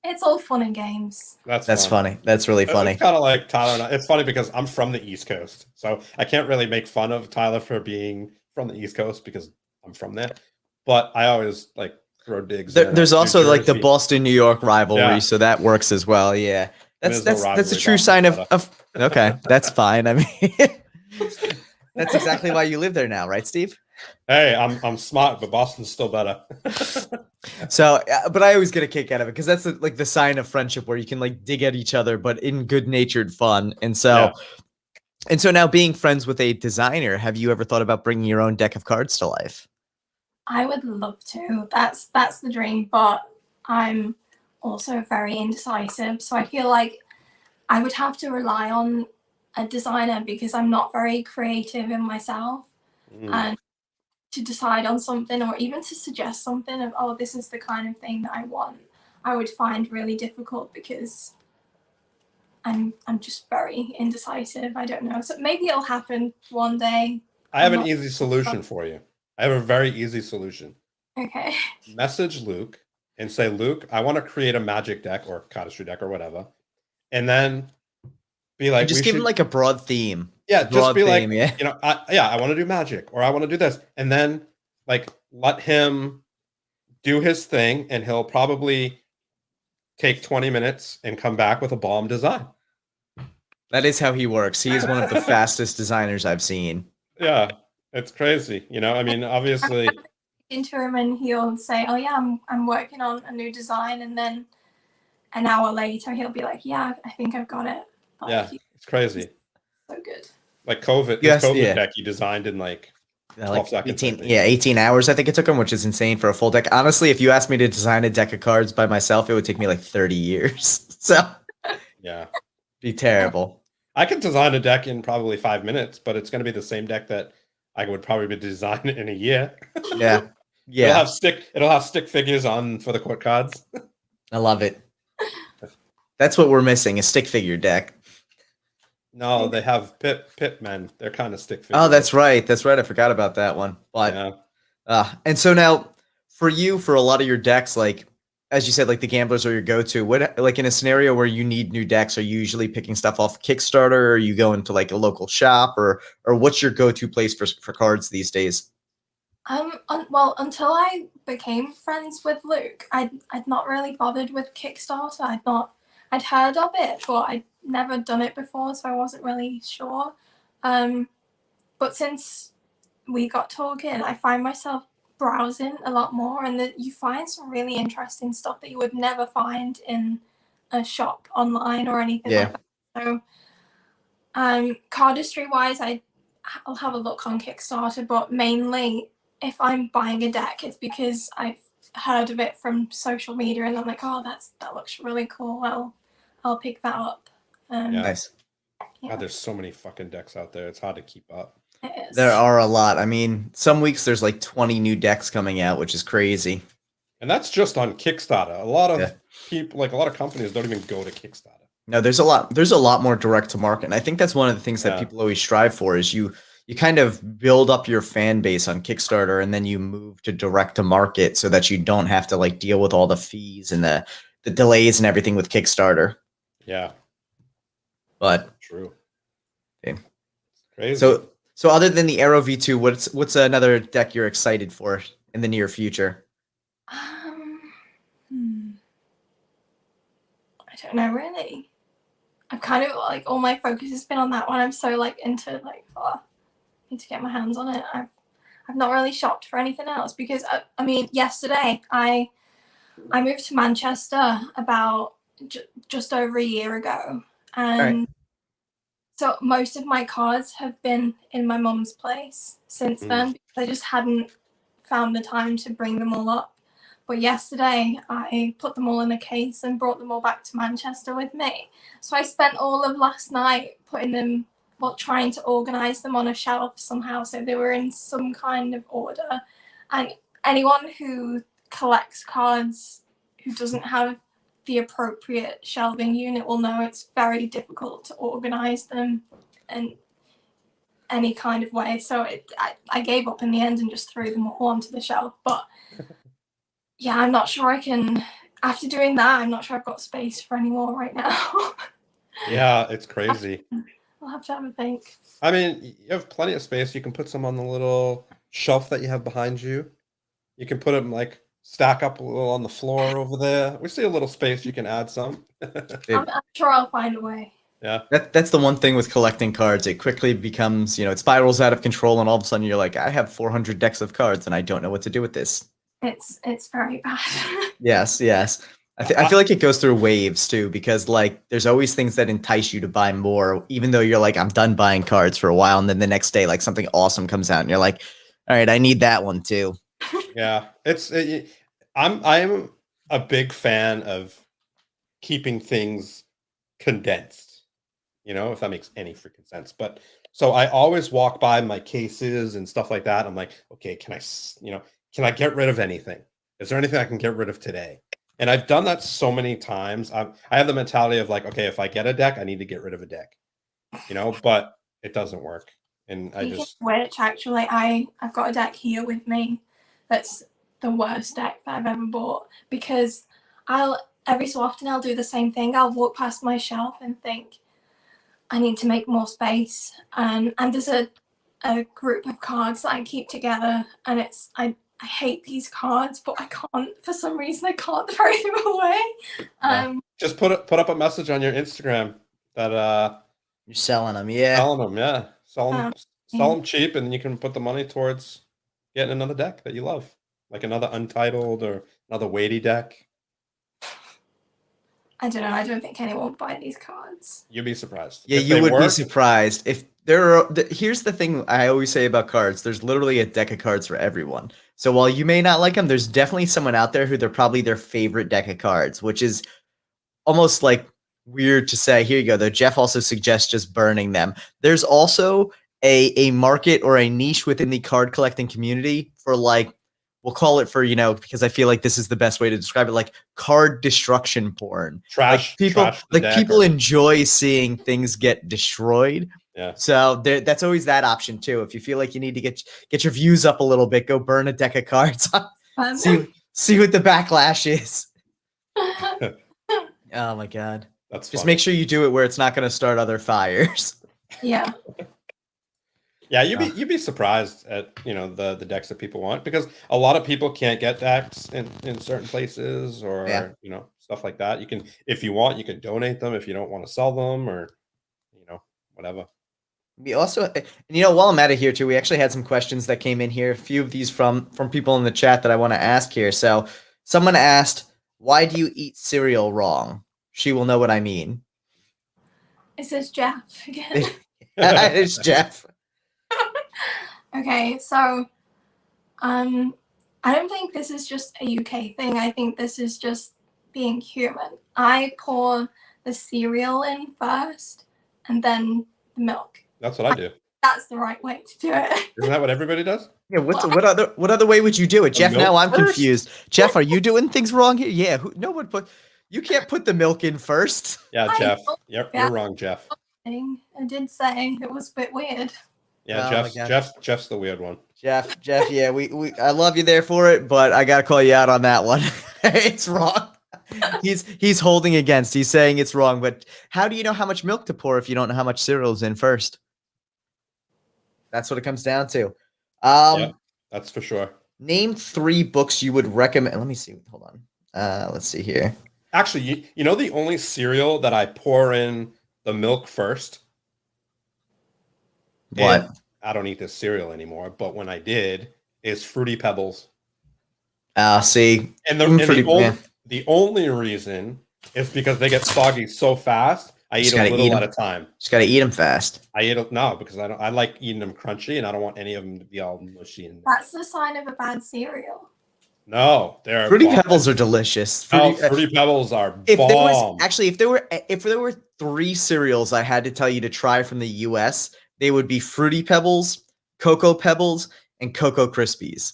it's all fun and games. That's funny. That's really funny. It's kind of like Tyler and I. It's funny because I'm from the East Coast. So I can't really make fun of Tyler for being from the East Coast because I'm from there. But I always like throw digs. There's also like the Boston-New York rivalry, so that works as well. Yeah, that's a true sign of okay. That's fine. I mean, that's exactly why you live there now, right, Steve? Hey, I'm smart, but Boston's still better. So, but I always get a kick out of it because that's like the sign of friendship where you can like dig at each other, but in good-natured fun. And so now being friends with a designer, have you ever thought about bringing your own deck of cards to life? I would love to. That's the dream, but I'm also very indecisive. So I feel like I would have to rely on a designer because I'm not very creative in myself. And to decide on something or even to suggest something of, oh, this is the kind of thing that I want, I would find really difficult because I'm just very indecisive. I don't know. So maybe it'll happen one day. I have I'm an not easy solution for you. I have a very easy solution. okay. Message Luke and say, Luke, I want to create a magic deck or cardistry deck or whatever. And then be like, Just we give him should, like a broad theme. yeah, just Broad be like, theme, yeah. you know, I want to do magic or I want to do this. And then like let him do his thing and he'll probably take 20 minutes and come back with a bomb design. That is how he works. He is one of the fastest designers I've seen. Yeah, it's crazy. You know, I mean, obviously, Into him and he'll say, "Oh yeah, I'm working on a new design," and then an hour later he'll be like, "Yeah, I think I've got it." Like, yeah, it's crazy. So good. Like COVID, Yes, his COVID yeah. deck he designed in like 12 like seconds. 18, 18 hours I think it took him, which is insane for a full deck. Honestly, if you asked me to design a deck of cards by myself, it would take me like 30 years. So Yeah, be terrible. I can design a deck in probably 5 minutes, but it's going to be the same deck that I would probably be designing in a year. Yeah. It'll have stick figures on for the court cards. I love it. That's what we're missing, a stick figure deck. No, they have pit men. They're kind of stick figures. Oh, that's right. That's right. I forgot about that one. But yeah. And so now for you, for a lot of your decks, like as you said, like the gamblers are your go-to. What, like in a scenario where you need new decks, are you usually picking stuff off Kickstarter, or are you going to like a local shop, or what's your go-to place for cards these days? Well, until I became friends with Luke, I'd not really bothered with Kickstarter. I'd heard of it, but I'd never done it before, so I wasn't really sure. But since we got talking, I find myself browsing a lot more, and that you find some really interesting stuff that you would never find in a shop online or anything like that. So, cardistry wise, I'll have a look on Kickstarter, but mainly if I'm buying a deck, it's because I've heard of it from social media and I'm like, oh, that looks really cool. I'll pick that up. Nice. Yeah. God, there's so many fucking decks out there. It's hard to keep up. It is. There are a lot. I mean, some weeks there's like 20 new decks coming out, which is crazy. And that's just on Kickstarter. A lot of people, like a lot of companies, don't even go to Kickstarter. No, there's a lot more direct to market. And I think that's one of the things that people always strive for is you kind of build up your fan base on Kickstarter and then you move to direct to market so that you don't have to like deal with all the fees and the delays and everything with Kickstarter. Yeah. But true. Okay. Crazy. So other than the Arrow V2, what's another deck you're excited for in the near future? I don't know really. I've kind of like all my focus has been on that one. I'm so like into like, oh, I need to get my hands on it. I've not really shopped for anything else because I mean yesterday I moved to Manchester about just over a year ago, and so most of my cards have been in my mum's place since then because I just hadn't found the time to bring them all up. But yesterday I put them all in a case and brought them all back to Manchester with me. So I spent all of last night trying to organize them on a shelf somehow so they were in some kind of order. And anyone who collects cards who doesn't have the appropriate shelving unit will know it's very difficult to organize them in any kind of way. So I gave up in the end and just threw them all onto the shelf. But yeah, I'm not sure I can, after doing that, I'm not sure I've got space for any more right now. Yeah, it's crazy. I'll have to have a think. I mean, you have plenty of space. You can put some on the little shelf that you have behind you. You can put them like stack up a little on the floor over there. We see a little space. You can add some. I'm sure I'll find a way. Yeah. That's the one thing with collecting cards. It quickly becomes, it spirals out of control, and all of a sudden you're like, I have 400 decks of cards and I don't know what to do with this. It's very bad. Yes. I feel like it goes through waves too, because like there's always things that entice you to buy more, even though you're like, I'm done buying cards for a while, and then the next day like something awesome comes out and you're like, all right, I need that one too. Yeah, I'm a big fan of keeping things condensed, if that makes any freaking sense. But so I always walk by my cases and stuff like that. I'm like, okay, can I get rid of anything? Is there anything I can get rid of today? And I've done that so many times. I have the mentality of like, okay, if I get a deck, I need to get rid of a deck, but it doesn't work. And I Speaking of just, which, actually, I've got a deck here with me that's the worst deck that I've ever bought, because every so often I'll do the same thing. I'll walk past my shelf and think, I need to make more space. And there's a group of cards that I keep together, and I hate these cards, but I can't, for some reason, I can't throw them away. just put up a message on your Instagram that You're selling them, yeah. selling them, yeah. Sell Yeah. them cheap, and then you can put the money towards getting another deck that you love, like another Untitled or another weighty deck. I don't know. I don't think anyone would buy these cards. You'd be surprised. Yeah, If you they would be work, surprised if there are. Here's the thing I always say about cards: there's literally a deck of cards for everyone. So while you may not like them, there's definitely someone out there who they're probably their favorite deck of cards, which is almost like weird to say. Here you go. Though Jeff also suggests just burning them. There's also a market or a niche within the card collecting community for like. We'll call it for, because I feel like this is the best way to describe it, like card destruction porn. trash the deck People or- enjoy seeing things get destroyed. Yeah. So that's always that option too. If you feel like you need to get your views up a little bit, go burn a deck of cards. See what the backlash is. Oh my god. That's Just funny. make sure you do it where it's not going to start other fires. Yeah. Yeah, you'd be surprised at the decks that people want, because a lot of people can't get decks in certain places, or stuff like that. You can, if you want, you can donate them if you don't want to sell them, or whatever. We also, while I'm at it here too, we actually had some questions that came in here. A few of these from people in the chat that I want to ask here. So someone asked, "Why do you eat cereal wrong?" She will know what I mean. It says Jeff again. It's Jeff. Okay, so I don't think this is just a UK thing. I think this is just being human. I pour the cereal in first and then the milk. That's what I do. That's the right way to do it. Isn't that what everybody does? Yeah, what other way would you do it, Jeff? milk Now I'm first? confused. Jeff, are you doing things wrong here? Yeah, you can't put the milk in first. Yeah, I Jeff. don't- Yep, Yeah. you're wrong, Jeff. I did say it was a bit weird. Yeah, Oh my God. Jeff's the weird one. Jeff, yeah, I love you there for it, but I gotta call you out on that one. It's wrong. He's holding against. He's saying it's wrong, but how do you know how much milk to pour if you don't know how much cereal's in first? That's what it comes down to. Yeah, that's for sure. Name 3 books you would recommend. Let me see. Hold on. Let's see here. Actually, the only cereal that I pour in the milk first. What? And I don't eat this cereal anymore, but when I did, is Fruity Pebbles. See. And yeah. the only reason is because they get soggy so fast. I eat Just a gotta little eat 'em. at a time. Just gotta eat them fast. Because I like eating them crunchy, and I don't want any of them to be all mushy. That's the sign of a bad cereal. No, they're Fruity bomb. Pebbles are delicious. Fruity Pebbles are If bomb. there were 3 cereals I had to tell you to try from the US, they would be Fruity Pebbles, Cocoa Pebbles, and Cocoa Krispies.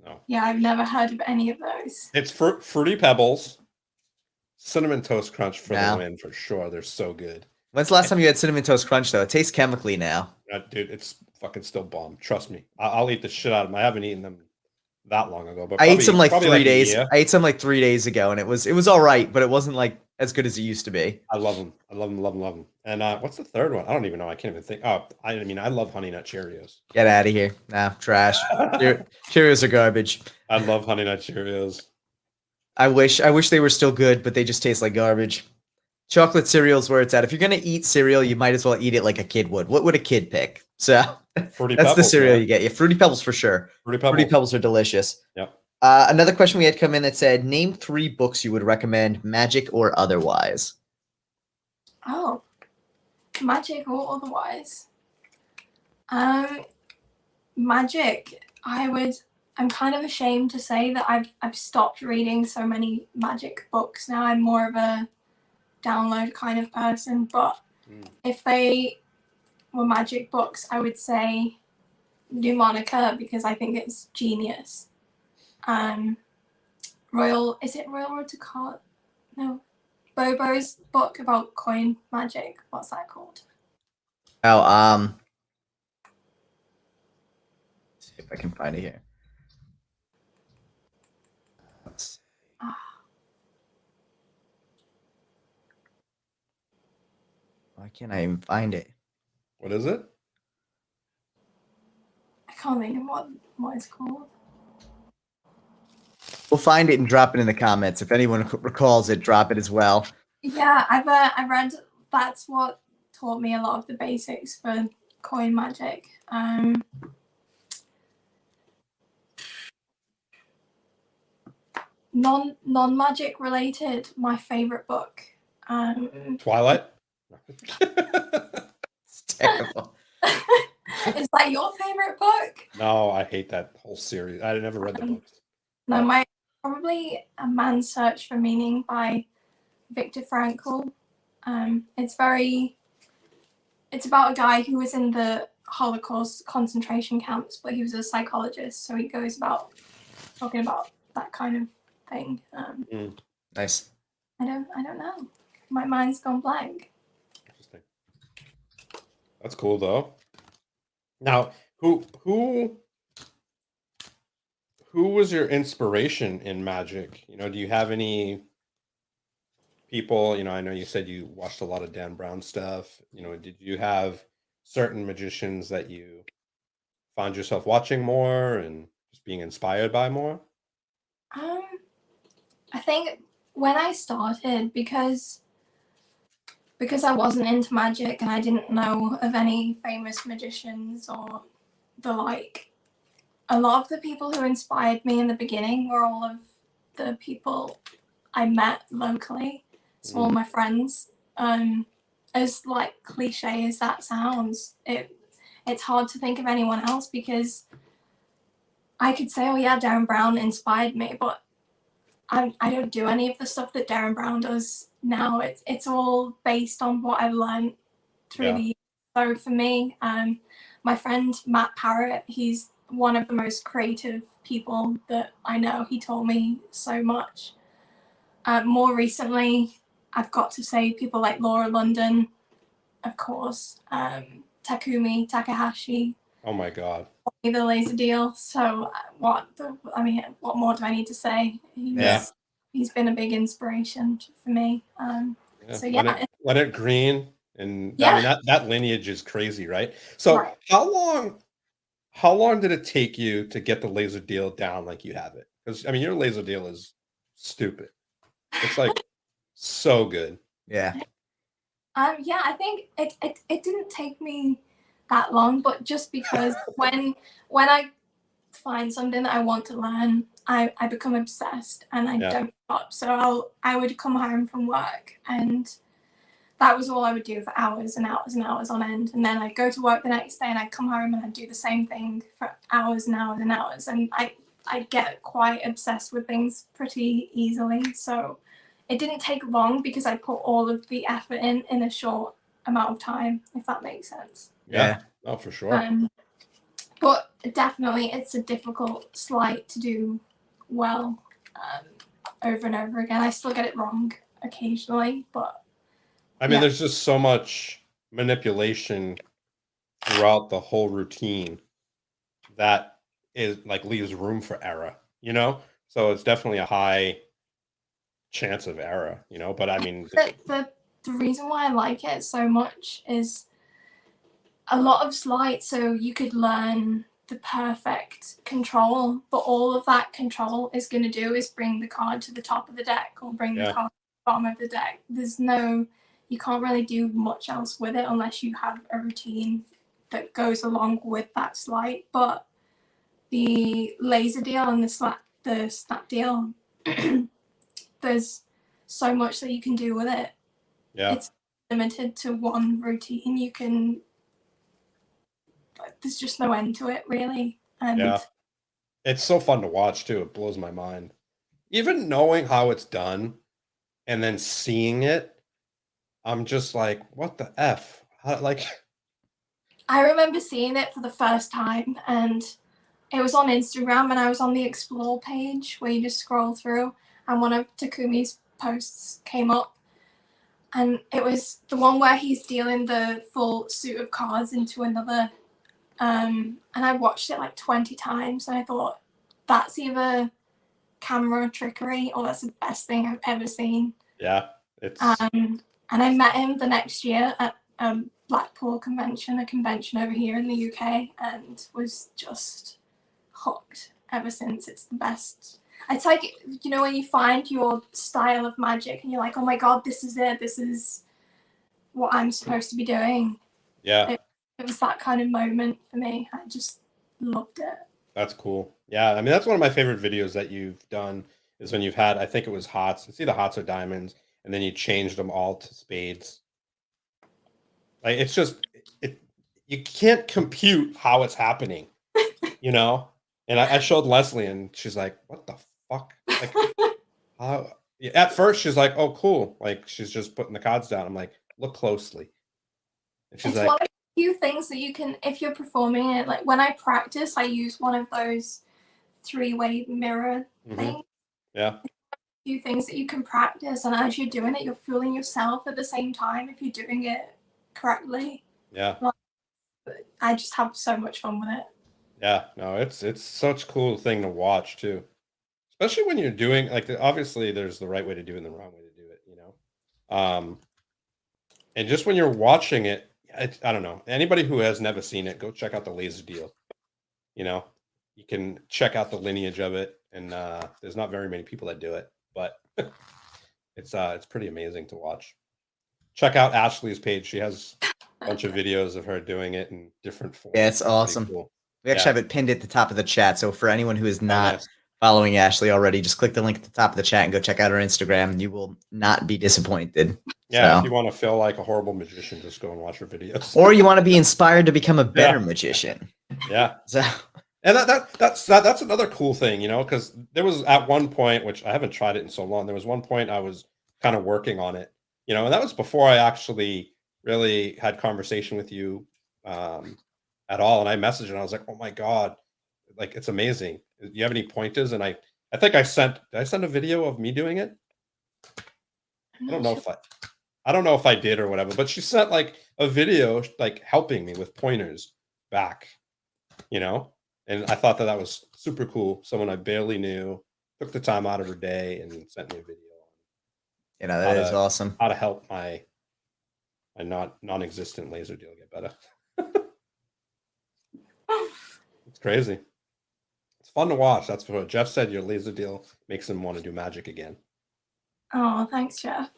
No, Yeah, I've never heard of any of those. it's Fruity Pebbles, Cinnamon Toast Crunch for No. the win for sure. They're so good. When's the last time you had Cinnamon Toast Crunch, though? It tastes chemically now. Dude, it's fucking still bomb. Trust me. I'll eat the shit out of them. I haven't eaten them that long ago, but I ate some like probably 3 a days. year. I ate some like 3 days ago, and it was all right, but it wasn't like as good as it used to be. I love them. I love them, love them, love them. And what's the third one? I don't even know. I can't even think. Oh, I love Honey Nut Cheerios. Get out of here. Nah, trash. Cheerios are garbage. I love Honey Nut Cheerios. I wish they were still good, but they just taste like garbage. Chocolate cereal's where it's at. If you're gonna eat cereal, you might as well eat it like a kid would. What would a kid pick? So Fruity that's Pebbles, the cereal man. you get. Yeah, Fruity Pebbles for sure. Fruity Pebbles. Fruity Pebbles are delicious. Yep. Another question we had come in that said, name 3 books you would recommend, magic or otherwise. Oh, magic or otherwise. Magic. I'm kind of ashamed to say that I've stopped reading so many magic books now. I'm more of a download kind of person, but if they were magic books, I would say New Monica, because I think it's genius. Is it Royal Road to Card? No. Bobo's book about coin magic. What's that called? Oh, let's see if I can find it here. Let's Why can't I even find it? What is it? I can't think of what it's called. We'll find it and drop it in the comments. If anyone recalls it, drop it as well. Yeah, I read that's what taught me a lot of the basics for coin magic. Non-magic related, my favorite book. Twilight. It's terrible. Is that your favorite book? No, I hate that whole series. I never read the books. No, probably A Man's Search for Meaning by Viktor Frankl. It's about a guy who was in the Holocaust concentration camps, but he was a psychologist, so he goes about talking about that kind of thing. Nice. I don't know. My mind's gone blank. Interesting. That's cool though. Now, who was your inspiration in magic? You know, do you have any people, you know, I know you said you watched a lot of Dan Brown stuff. You know, did you have certain magicians that you found yourself watching more and just being inspired by more? I think when I started, because I wasn't into magic and I didn't know of any famous magicians or the like, a lot of the people who inspired me in the beginning were all of the people I met locally. So all my friends. As like cliche as that sounds, it's hard to think of anyone else because I could say, oh yeah, Darren Brown inspired me, but I don't do any of the stuff that Darren Brown does now. It's all based on what I've learned through the years. So for me, my friend Matt Parrott, he's one of the most creative people that I know. He taught me so much. More recently, I've got to say people like Laura London, of course, Takumi Takahashi. Oh my God. The laser deal. So what more do I need to say? He's been a big inspiration for me. So yeah. Leonard Green, and Yeah. I mean that lineage is crazy, right? So Right. how long did it take you to get the laser deal down like you have it? Because I mean your laser deal is stupid. It's like so good. Yeah. Yeah, I think it didn't take me that long, but just because when I find something that I want to learn, I become obsessed and I don't stop. So I would come home from work and that was all I would do for hours and hours and hours on end. And then I'd go to work the next day and I'd come home and I'd do the same thing for hours and hours and hours. And I get quite obsessed with things pretty easily. So it didn't take long because I put all of the effort in a short amount of time, if that makes sense. Yeah. Oh, for sure. But definitely it's a difficult sleight to do well over and over again. I still get it wrong occasionally, but I mean, there's just so much manipulation throughout the whole routine that is like leaves room for error, you know? So it's definitely a high chance of error, you know? But I mean, the reason why I like it so much is a lot of sleights, so you could learn the perfect control, but all of that control is going to do is bring the card to the top of the deck or bring the card to the bottom of the deck. You can't really do much else with it unless you have a routine that goes along with that sleight. But the laser deal and the snap deal, there's so much that you can do with it. Yeah. It's limited to one routine. There's just no end to it, really. And it's so fun to watch too. It blows my mind. Even knowing how it's done and then seeing it, I'm just like, what the F? I remember seeing it for the first time and it was on Instagram, and I was on the explore page where you just scroll through, and one of Takumi's posts came up, and it was the one where he's dealing the full suit of cards into another. And I watched it like 20 times, and I thought, that's either camera trickery or that's the best thing I've ever seen. Yeah, it's And I met him the next year at Blackpool convention, a convention over here in the UK, and was just hooked ever since. It's the best. It's like, you know, when you find your style of magic and you're like, oh my god, this is it, this is what I'm supposed to be doing. yeah. It was that kind of moment for me. I just loved it. That's cool. Yeah, I mean that's one of my favorite videos that you've done is when you've had, I think it was hearts. It's either hearts or diamonds, and then you changed them all to spades. Like it's just it you can't compute how it's happening, you know? And I showed Leslie and she's like, what the fuck? Like how yeah, at first she's like, oh cool. Like she's just putting the cards down. I'm like, look closely. And she's It's like, one of the few things that you can, if you're performing it, like when I practice, I use one of those three-way mirror things. yeah. Few things that you can practice, and as you're doing it, you're fooling yourself at the same time if you're doing it correctly. Yeah. I just have so much fun with it. Yeah, no, it's such a cool thing to watch too. Especially when you're doing like obviously there's the right way to do it and the wrong way to do it, you know. And just when you're watching it, I don't know. Anybody who has never seen it, go check out the laser deal. You know, you can check out the lineage of it, and there's not very many people that do it, but it's pretty amazing to watch. Check out Ashleigh's page. She has a bunch of videos of her doing it in different forms. Yeah, it's pretty awesome. cool. We actually have it pinned at the top of the chat. So for anyone who is not nice. following Ashleigh already, just click the link at the top of the chat and go check out her Instagram, and you will not be disappointed. Yeah, So. if you want to feel like a horrible magician, just go and watch her videos. Or you want to be inspired to become a better magician. Yeah. So. And that's another cool thing, you know, because there was at one point, which I haven't tried it in so long, there was one point I was kind of working on it, you know, and that was before I actually really had conversation with you at all. And I messaged and I was like, oh my God, like it's amazing. Do you have any pointers? And I think did I send a video of me doing it? I don't know if I did or whatever, but she sent like a video like helping me with pointers back, you know? And I thought that was super cool. Someone I barely knew took the time out of her day and sent me a video. You know, that is awesome. How to help my non-existent laser deal get better. It's crazy. It's fun to watch. That's what Jeff said. Your laser deal makes him want to do magic again. Oh, thanks, Jeff.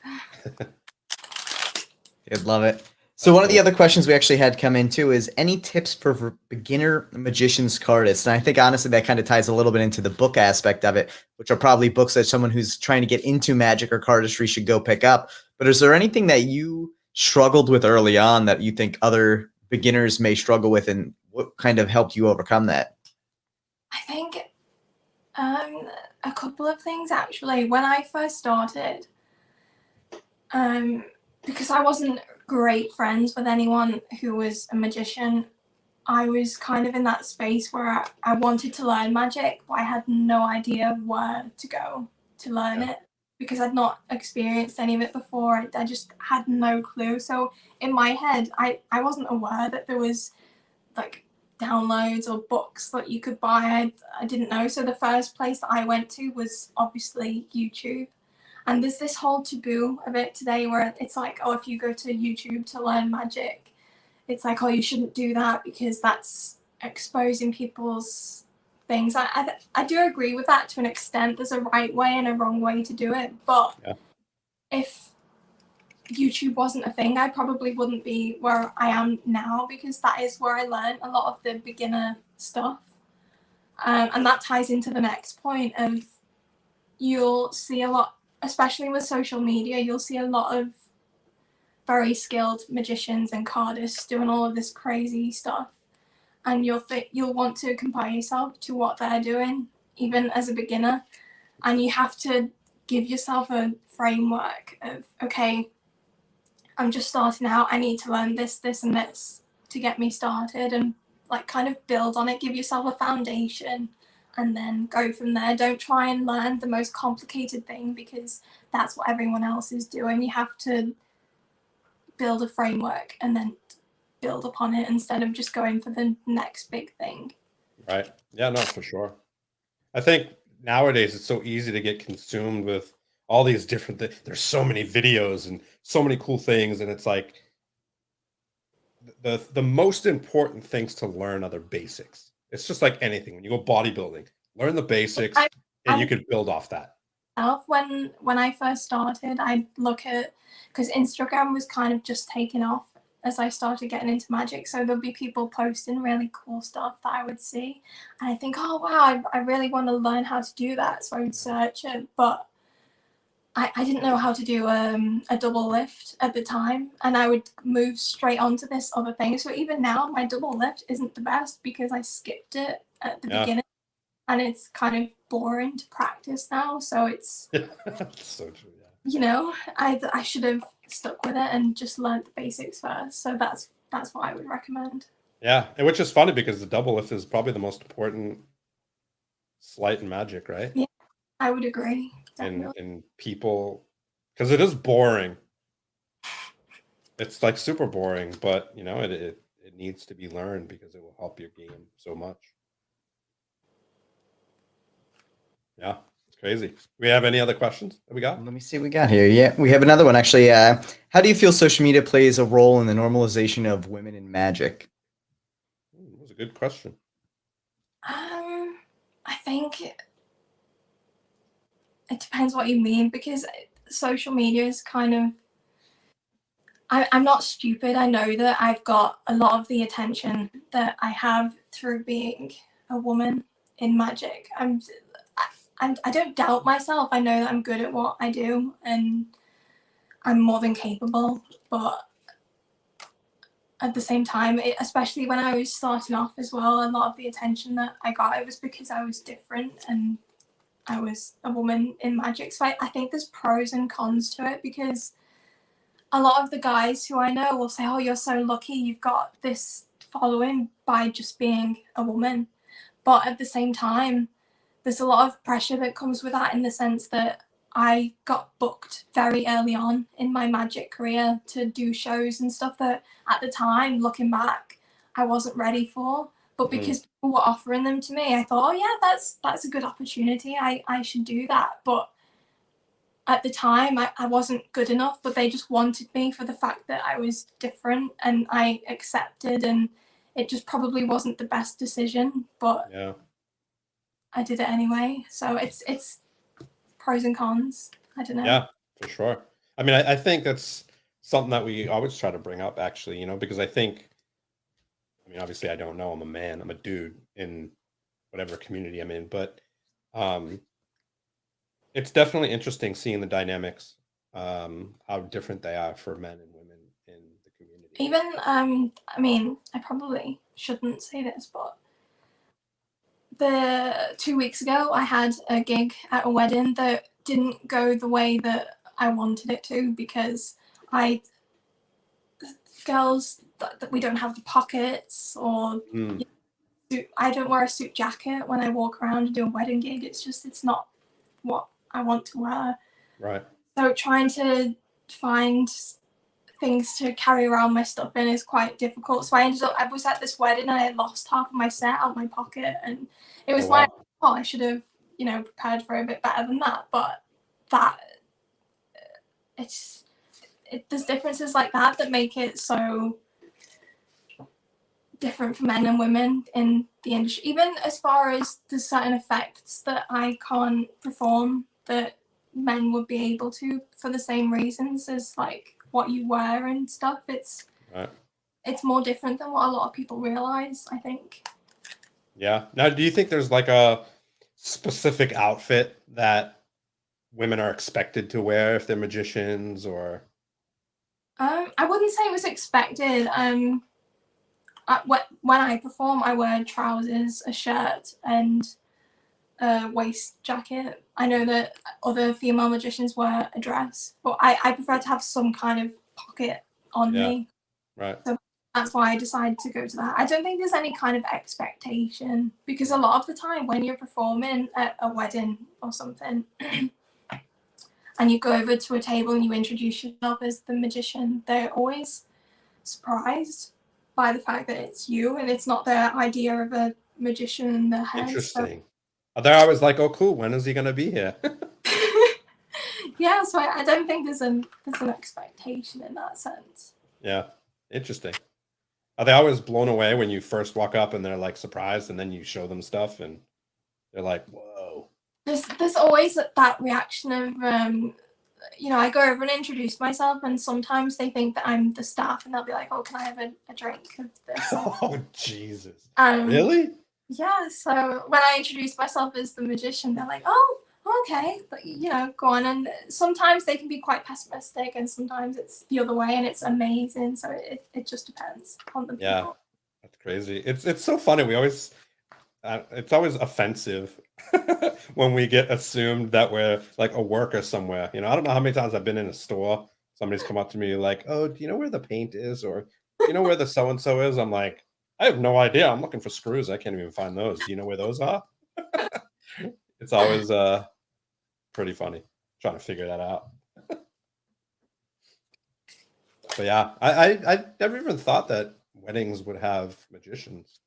You'd love it. So one of the other questions we actually had come into is any tips for beginner magicians, cardists? And I think honestly that kind of ties a little bit into the book aspect of it, which are probably books that someone who's trying to get into magic or cardistry should go pick up. But is there anything that you struggled with early on that you think other beginners may struggle with, and what kind of helped you overcome that? I think a couple of things actually. When I first started, because I wasn't great friends with anyone who was a magician, I was kind of in that space where I wanted to learn magic, but I had no idea where to go to learn it because I'd not experienced any of it before. I just had no clue. So in my head, I wasn't aware that there was like downloads or books that you could buy. I didn't know. So the first place that I went to was obviously YouTube. And there's this whole taboo of it today where it's like, oh, if you go to YouTube to learn magic, it's like, oh, you shouldn't do that because that's exposing people's things. I do agree with that to an extent. There's a right way and a wrong way to do it. But if YouTube wasn't a thing, I probably wouldn't be where I am now, because that is where I learned a lot of the beginner stuff. And that ties into the next point of you'll see a lot, especially with social media, you'll see a lot of very skilled magicians and cardists doing all of this crazy stuff, and you'll want to compare yourself to what they're doing, even as a beginner, and you have to give yourself a framework of, okay, I'm just starting out, I need to learn this, this, and this to get me started, and like kind of build on it, give yourself a foundation, and then go from there. Don't try and learn the most complicated thing because that's what everyone else is doing. You have to build a framework and then build upon it instead of just going for the next big thing. Right. Yeah, no, for sure. I think nowadays it's so easy to get consumed with all these different things. There's so many videos and so many cool things, and it's like the most important things to learn are the basics. It's just like anything. When you go bodybuilding, learn the basics, and you can build off that. When I first started, I'd look at, because Instagram was kind of just taking off as I started getting into magic, so there'll be people posting really cool stuff that I would see, and I think, oh wow, I really want to learn how to do that, so I would search it, but I didn't know how to do a double lift at the time, and I would move straight on to this other thing. So even now, my double lift isn't the best because I skipped it at the beginning, and it's kind of boring to practice now. So it's so true. Yeah. You know, I should have stuck with it and just learned the basics first. So that's what I would recommend. Yeah, and which is funny because the double lift is probably the most important sleight in magic, right? Yeah, I would agree. And people, because it is boring. It's like super boring, but you know, it needs to be learned because it will help your game so much. Yeah, it's crazy. We have any other questions that we got? Let me see what we got here. Yeah, we have another one actually. How do you feel social media plays a role in the normalization of women in magic? That was a good question. I think it depends what you mean, because social media is kind of, I'm not stupid. I know that I've got a lot of the attention that I have through being a woman in magic. I don't doubt myself. I know that I'm good at what I do and I'm more than capable, but at the same time, especially when I was starting off as well, a lot of the attention that I got, it was because I was different and I was a woman in magic. So I think there's pros and cons to it, because a lot of the guys who I know will say, oh, you're so lucky you've got this following by just being a woman. But at the same time, there's a lot of pressure that comes with that, in the sense that I got booked very early on in my magic career to do shows and stuff that at the time, looking back, I wasn't ready for. But because people were offering them to me, I thought, oh yeah, that's a good opportunity. I should do that. But at the time, I wasn't good enough, but they just wanted me for the fact that I was different, and I accepted, and it just probably wasn't the best decision, but yeah, I did it anyway. So it's pros and cons. I don't know. Yeah, for sure. I mean, I think that's something that we always try to bring up, actually, because I mean, obviously I don't know, I'm a man, I'm a dude in whatever community I'm in, but it's definitely interesting seeing the dynamics, how different they are for men and women in the community. Even I mean, I probably shouldn't say this, but the 2 weeks ago I had a gig at a wedding that didn't go the way that I wanted it to, because girls that we don't have the pockets, or I don't wear a suit jacket when I walk around and do a wedding gig. It's not what I want to wear. Right. So trying to find things to carry around my stuff in is quite difficult. So I was at this wedding and I lost half of my set out of my pocket, and it was like, oh, I should have, prepared for a bit better than that. But there's differences like that make it so different for men and women in the industry. Even as far as there's certain effects that I can't perform that men would be able to, for the same reasons as like what you wear and stuff. It's more different than what a lot of people realize, I think. Yeah. Now, do you think there's like a specific outfit that women are expected to wear if they're magicians, or? I wouldn't say it was expected. When I perform, I wear trousers, a shirt, and a waist jacket. I know that other female magicians wear a dress, but I prefer to have some kind of pocket on me. Right. So that's why I decided to go to that. I don't think there's any kind of expectation, because a lot of the time when you're performing at a wedding or something and you go over to a table and you introduce yourself as the magician, they're always surprised by the fact that it's you and it's not their idea of a magician in their head. Interesting. They're always like, oh, cool, when is he going to be here? Yeah, so I don't think there's an expectation in that sense. Yeah, interesting. Are they always blown away when you first walk up and they're like surprised, and then you show them stuff and they're like, whoa? There's always that reaction of, I go over and introduce myself, and sometimes they think that I'm the staff and they'll be like, oh, can I have a drink of this? Oh, Jesus. Really? Really? Yeah, so when I introduce myself as the magician, they're like, oh, okay, but go on. And sometimes they can be quite pessimistic, and sometimes it's the other way, and it's amazing. So it just depends on the people. Yeah, that's crazy. It's so funny. We always, it's always offensive when we get assumed that we're like a worker somewhere. I don't know how many times I've been in a store. Somebody's come up to me like, oh, do you know where the paint is? Or do you know where the so-and-so is? I'm like, I have no idea. I'm looking for screws. I can't even find those. Do you know where those are? It's always pretty funny trying to figure that out. But yeah, I never even thought that weddings would have magicians.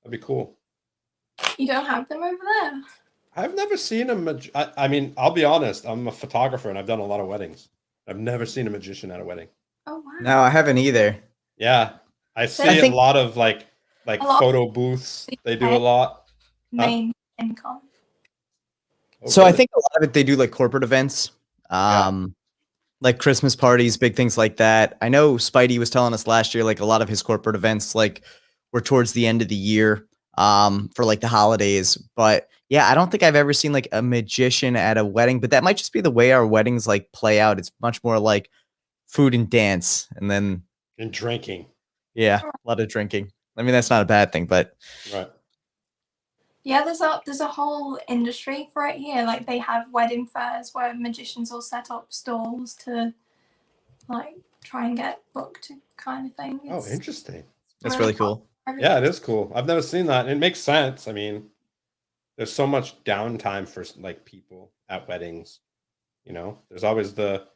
That'd be cool. You don't have them over there? I've never seen a I mean, I'll be honest. I'm a photographer and I've done a lot of weddings. I've never seen a magician at a wedding. Oh wow. No, I haven't either. Yeah, I see a lot of like photo booths. They do a lot. Main income. So I think a lot of it they do like corporate events, like Christmas parties, big things like that. I know Spidey was telling us last year, like a lot of his corporate events like were towards the end of the year, for like the holidays. But yeah, I don't think I've ever seen like a magician at a wedding, but that might just be the way our weddings like play out. It's much more like food and dance and drinking. Yeah, a lot of drinking. I mean, that's not a bad thing, but right. Yeah, there's a whole industry for it here. Like they have wedding fairs where magicians will set up stalls to like try and get booked kind of thing. Oh, interesting. That's really cool. Yeah, it is cool. I've never seen that. It makes sense. I mean, there's so much downtime for like people at weddings. There's always the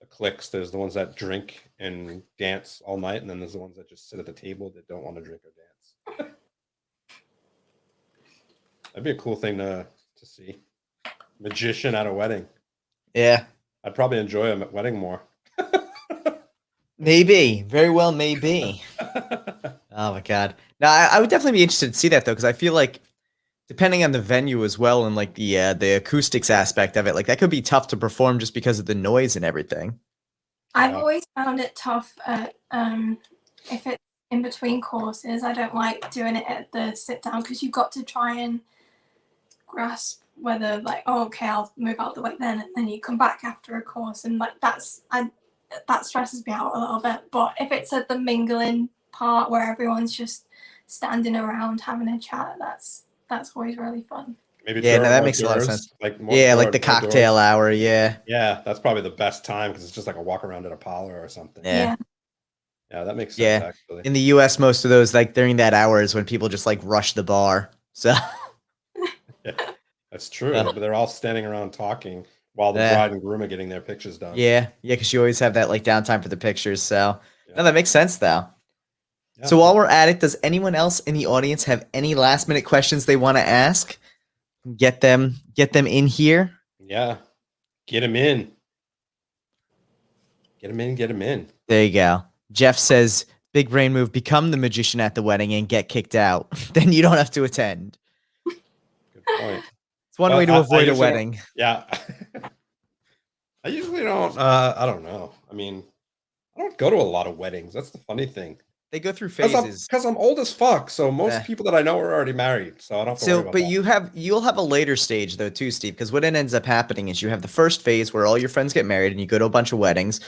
cliques. There's the ones that drink and dance all night, and then there's the ones that just sit at the table that don't want to drink or dance. That'd be a cool thing to see. Magician at a wedding. Yeah. I'd probably enjoy him at wedding more. Maybe. Very well, maybe. Oh my God. Now I would definitely be interested to see that though, because I feel like depending on the venue as well and like the acoustics aspect of it, like that could be tough to perform just because of the noise and everything. I've always found it tough at, if it's in between courses. I don't like doing it at the sit down because you've got to try and grasp whether like, oh, okay, I'll move out the way then, and then you come back after a course, and like that stresses me out a little bit. But if it's at the mingling part where everyone's just standing around having a chat, that's always really fun. Maybe that makes a lot of sense. Like the cocktail hour. Yeah, that's probably the best time because it's just like a walk around at a parlor or something. Yeah, that makes sense. Actually, in the U.S., most of those like during that hour is when people just like rush the bar. So yeah, that's true. But they're all standing around talking while the bride and groom are getting their pictures done. Yeah, because you always have that like downtime for the pictures. So no, that makes sense though. Yeah. So while we're at it, does anyone else in the audience have any last minute questions they want to ask? Get them in here. Yeah, get them in. Get them in. There you go. Jeff says, big brain move, become the magician at the wedding and get kicked out. Then you don't have to attend. Good point. It's one way to avoid a wedding. Yeah. I usually don't, I don't know. I mean, I don't go to a lot of weddings. That's the funny thing. They go through phases. Because I'm old as fuck, so most people that I know are already married, so I don't have to worry about that. You'll have a later stage though too, Steve, because what ends up happening is you have the first phase where all your friends get married and you go to a bunch of weddings,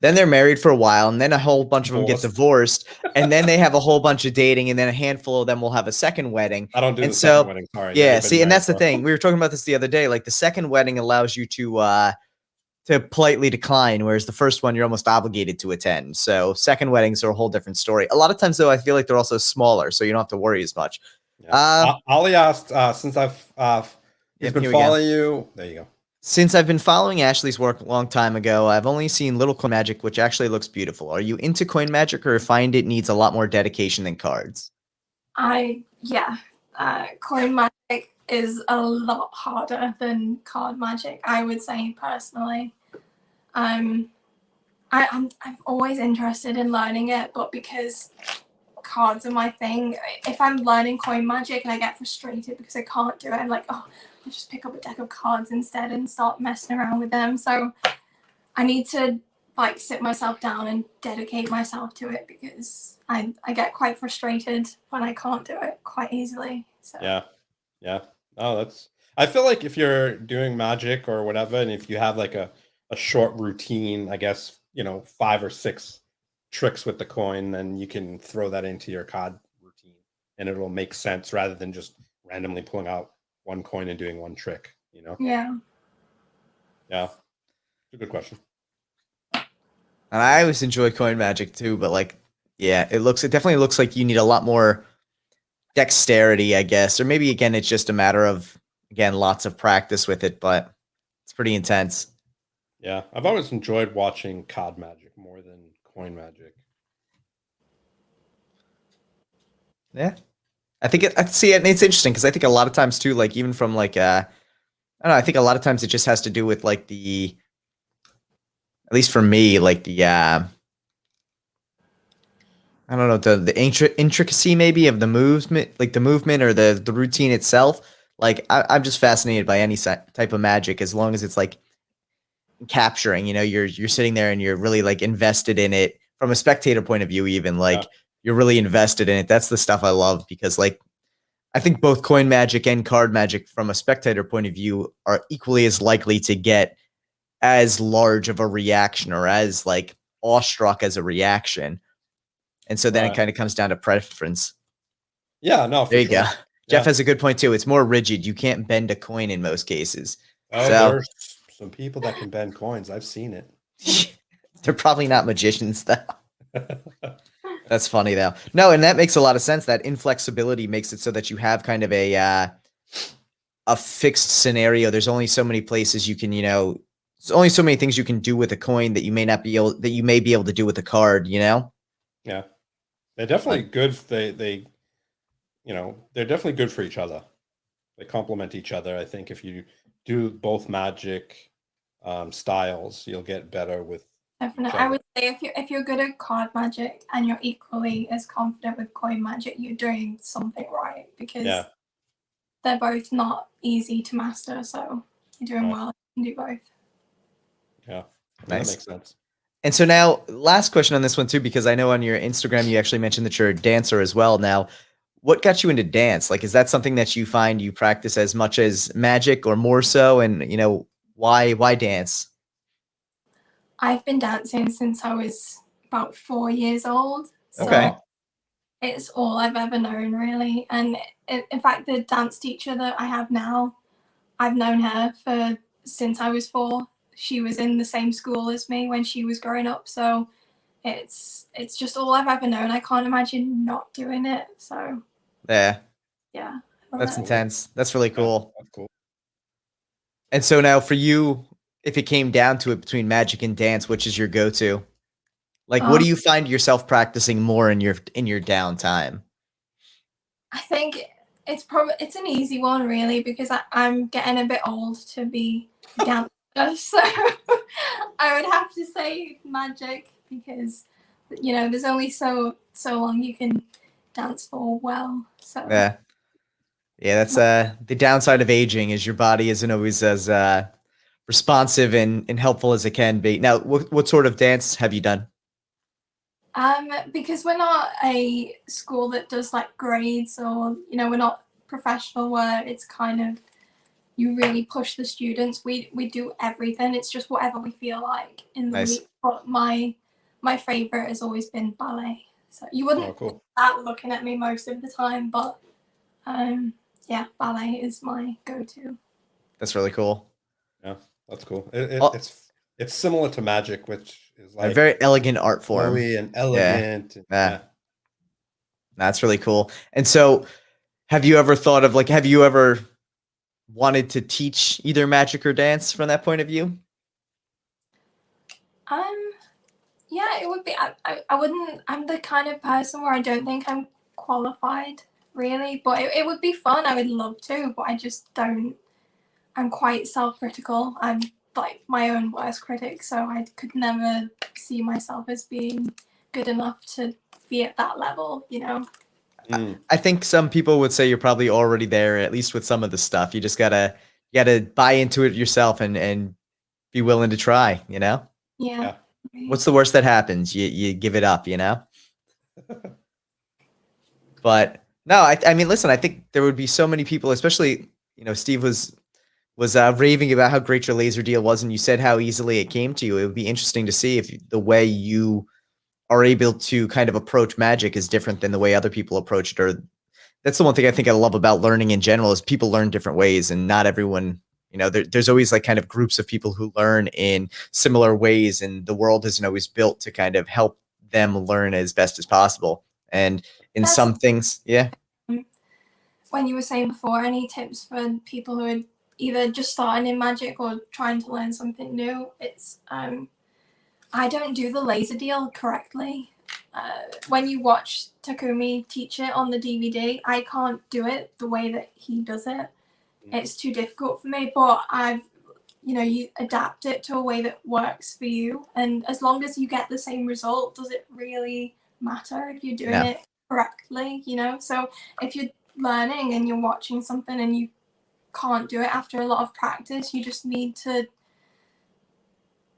then they're married for a while, and then a whole bunch of them get divorced, and then they have a whole bunch of dating, and then a handful of them will have a second wedding. I don't do the second wedding. Sorry. Yeah, see, and that's the thing. We were talking about this the other day. Like the second wedding allows you to to politely decline, whereas the first one you're almost obligated to attend. So second weddings are a whole different story. A lot of times though, I feel like they're also smaller, so you don't have to worry as much. Yeah. Ollie asked, since he's Yep, been here we go. following you. There you go. Since I've been following Ashleigh's work a long time ago, I've only seen Little Coin Magic, which actually looks beautiful. Are you into coin magic, or find it needs a lot more dedication than cards? Coin magic is a lot harder than card magic, I would say personally. I'm always interested in learning it, but because cards are my thing, if I'm learning coin magic and I get frustrated because I can't do it, I'm like, oh, I'll just pick up a deck of cards instead and start messing around with them. So I need to like sit myself down and dedicate myself to it, because I get quite frustrated when I can't do it quite easily. So yeah. Oh, I feel like if you're doing magic or whatever, and if you have like a short routine, I guess, 5 or 6 tricks with the coin, then you can throw that into your card routine and it'll make sense rather than just randomly pulling out one coin and doing one trick, Yeah. It's a good question. And I always enjoy coin magic too, but like, yeah, it definitely looks like you need a lot more dexterity, I guess. Or maybe again, it's just a matter of, again, lots of practice with it, but it's pretty intense. Yeah, I've always enjoyed watching card magic more than coin magic. Yeah. I think it's interesting because I think a lot of times too, like even from like I don't know, I think a lot of times it just has to do with like at least for me, like I don't know, the intricacy maybe of the movement, like the movement or the routine itself. Like I'm just fascinated by any type of magic as long as it's like capturing, you're sitting there and you're really like invested in it from a spectator point of view, even like you're really invested in it. That's the stuff I love, because like I think both coin magic and card magic from a spectator point of view are equally as likely to get as large of a reaction or as like awestruck as a reaction. And so then it kind of comes down to preference. Yeah, no, there you sure. go. Jeff has a good point too. It's more rigid. You can't bend a coin in most cases. Oh, there's some people that can bend coins. I've seen it. They're probably not magicians though. That's funny though. No, and that makes a lot of sense. That inflexibility makes it so that you have kind of a fixed scenario. There's only so many places you can, there's only so many things you can do with a coin that you may not be able, that you may be able to do with a card, Yeah. They're definitely good. They're definitely good for each other. They complement each other. I think if you do both magic styles, you'll get better with. Definitely. I would say if you're good at card magic and you're equally as confident with coin magic, you're doing something right, because they're both not easy to master. So you're doing well. You can do both. Yeah, nice. That makes sense. And so now, last question on this one too, because I know on your Instagram you actually mentioned that you're a dancer as well. Now, what got you into dance? Like, is that something that you find you practice as much as magic or more so? And why dance? I've been dancing since I was about 4 years old. So it's all I've ever known, really. And in fact, the dance teacher that I have now, I've known her since I was 4. She was in the same school as me when she was growing up. So it's just all I've ever known. I can't imagine not doing it. So yeah. That's intense. That's really cool. That's cool. And so now for you, if it came down to it between magic and dance, which is your go-to? Like, what do you find yourself practicing more in your downtime? I think it's an easy one, really, because I'm getting a bit old to be dancer. So I would have to say magic, because there's only so long you can dance for well. So yeah, that's the downside of aging, is your body isn't always as responsive and helpful as it can be. Now, what sort of dance have you done? Because we're not a school that does like grades, or we're not professional where it's kind of you really push the students. We do everything. It's just whatever we feel like in the week. But my favorite has always been ballet. So you wouldn't start looking at me most of the time, but ballet is my go-to. That's really cool. Yeah, that's cool. it's similar to magic, which is A like very elegant art form. flowy and elegant. And, Yeah. That's really cool. And so, have you ever thought of have you ever wanted to teach either magic or dance from that point of view? Yeah, it would be. I wouldn't. I'm the kind of person where I don't think I'm qualified really, but it would be fun. I would love to, but I just don't. I'm quite self-critical. I'm like my own worst critic, so I could never see myself as being good enough to be at that level, you know? I think some people would say you're probably already there, at least with some of the stuff. You just gotta buy into it yourself and be willing to try, you know? Yeah. What's the worst that happens? You give it up, you know? But no, I mean, listen, I think there would be so many people, especially, Steve was raving about how great your laser deal was, and you said how easily it came to you. It would be interesting to see if the way you are able to kind of approach magic is different than the way other people approach it. Or that's the one thing I think I love about learning in general is people learn different ways, and not everyone, there's always like kind of groups of people who learn in similar ways, and the world isn't always built to kind of help them learn as best as possible. And in some things, yeah. When you were saying before, any tips for people who are either just starting in magic or trying to learn something new? It's I don't do the laser deal correctly. When you watch Takumi teach it on the DVD, I can't do it the way that he does it. It's too difficult for me, but you adapt it to a way that works for you. And as long as you get the same result, does it really matter if you're doing it correctly, So if you're learning and you're watching something and you can't do it after a lot of practice, you just need to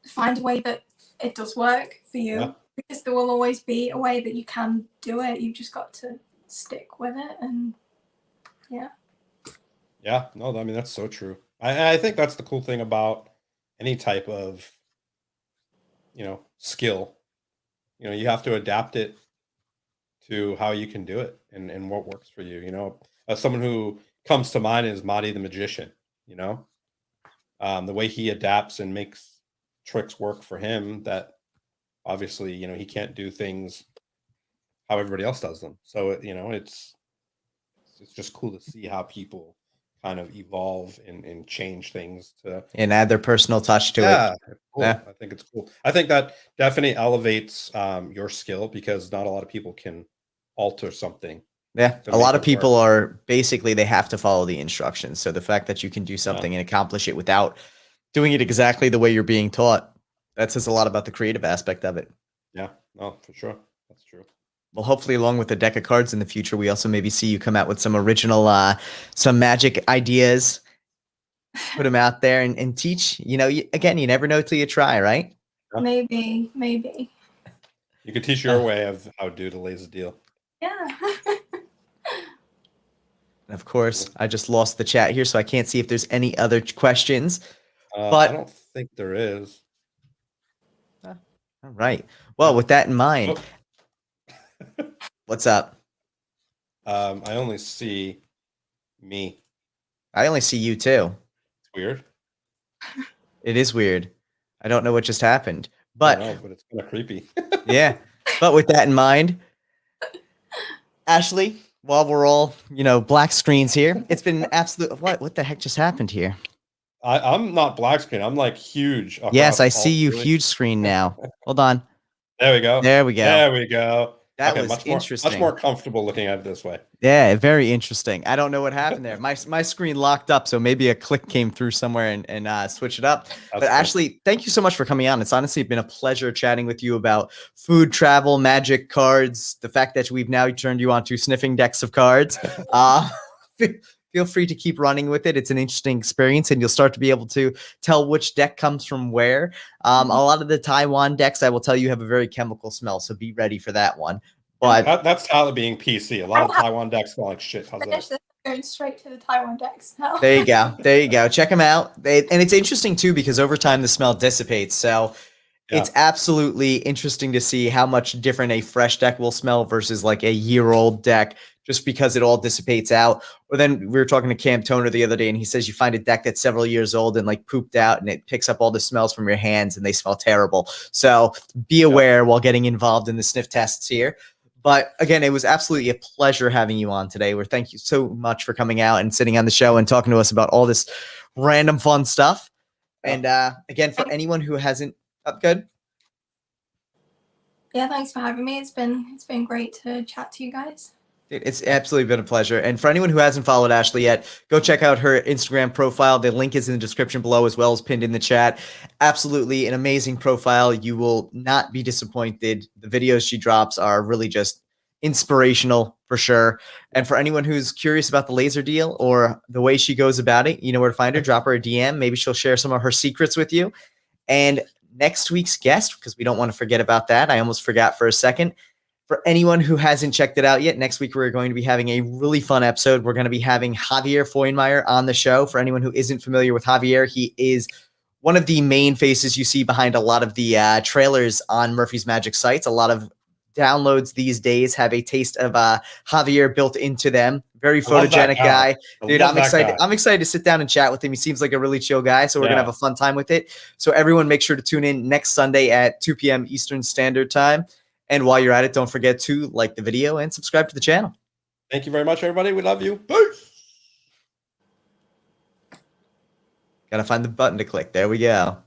find a way that it does work for you, because there will always be a way that you can do it. You've just got to stick with it. And no, I mean, that's so true. I think that's the cool thing about any type of skill. You have to adapt it to how you can do it and what works for you. Someone who comes to mind is Mahdi the magician. The way he adapts and makes tricks work for him, that obviously he can't do things how everybody else does them. So it's just cool to see how people kind of evolve and change things and add their personal touch to it. Cool. I think it's cool. I think that definitely elevates your skill, because not a lot of people can alter something. Yeah, a lot of people are basically, they have to follow the instructions. So the fact that you can do something and accomplish it without doing it exactly the way you're being taught, that says a lot about the creative aspect of it. Yeah, no, for sure. That's true. Well, hopefully along with the deck of cards in the future, we also maybe see you come out with some original, some magic ideas, put them out there and teach. Again, you never know till you try, right? Yeah. Maybe. You could teach your way of how to do the laser deal. Yeah. And of course, I just lost the chat here, so I can't see if there's any other questions. But I don't think there is. All right. Well, with that in mind, what's up? I only see me. I only see you too. It's weird. It is weird. I don't know what just happened, but it's kind of creepy. Yeah. But with that in mind, Ashleigh, while we're all, black screens here, it's been absolute. What the heck just happened here? I'm not black screen. I'm like huge. Yes, I see you huge screen now. Hold on. There we go. There we go. There we go. That was interesting. Much more comfortable looking at it this way. Yeah, very interesting. I don't know what happened there. My screen locked up, so maybe a click came through somewhere and switch it up. But Ashleigh, thank you so much for coming on. It's honestly been a pleasure chatting with you about food, travel, magic, cards. The fact that we've now turned you on to sniffing decks of cards. Feel free to keep running with it. It's an interesting experience, and you'll start to be able to tell which deck comes from where. A lot of the Taiwan decks, I will tell you, have a very chemical smell, so be ready for that one. But that's Tyler being PC. A lot of Taiwan decks smell like shit. How's that? Going straight to the Taiwan decks now. There you go. There you go. Check them out. And it's interesting too, because over time the smell dissipates. So it's absolutely interesting to see how much different a fresh deck will smell versus like a year-old deck just because it all dissipates out. Or then we were talking to Cam Toner the other day, and he says you find a deck that's several years old and like pooped out, and it picks up all the smells from your hands and they smell terrible. So be aware while getting involved in the sniff tests here. But again, it was absolutely a pleasure having you on today. Thank you so much for coming out and sitting on the show and talking to us about all this random fun stuff. And again, for anyone who hasn't, good. Yeah, thanks for having me. It's been great to chat to you guys. It's absolutely been a pleasure. And for anyone who hasn't followed Ashleigh yet, go check out her Instagram profile. The link is in the description below as well as pinned in the chat. Absolutely an amazing profile. You will not be disappointed. The videos she drops are really just inspirational for sure. And for anyone who's curious about the laser deal or the way she goes about it, you know where to find her. Drop her a DM. Maybe she'll share some of her secrets with you. And next week's guest, because we don't want to forget about that. I almost forgot for a second. For anyone who hasn't checked it out yet, next week we're going to be having a really fun episode. We're going to be having Javier Foynmeyer on the show. For anyone who isn't familiar with Javier, he is one of the main faces you see behind a lot of the trailers on Murphy's Magic sites. A lot of downloads these days have a taste of Javier built into them. Very photogenic guy. Dude, I'm excited. I'm excited to sit down and chat with him. He seems like a really chill guy, so we're going to have a fun time with it. So everyone make sure to tune in next Sunday at 2 p.m. Eastern Standard Time. And while you're at it, don't forget to like the video and subscribe to the channel. Thank you very much, everybody. We love you. Peace. Gotta find the button to click. There we go.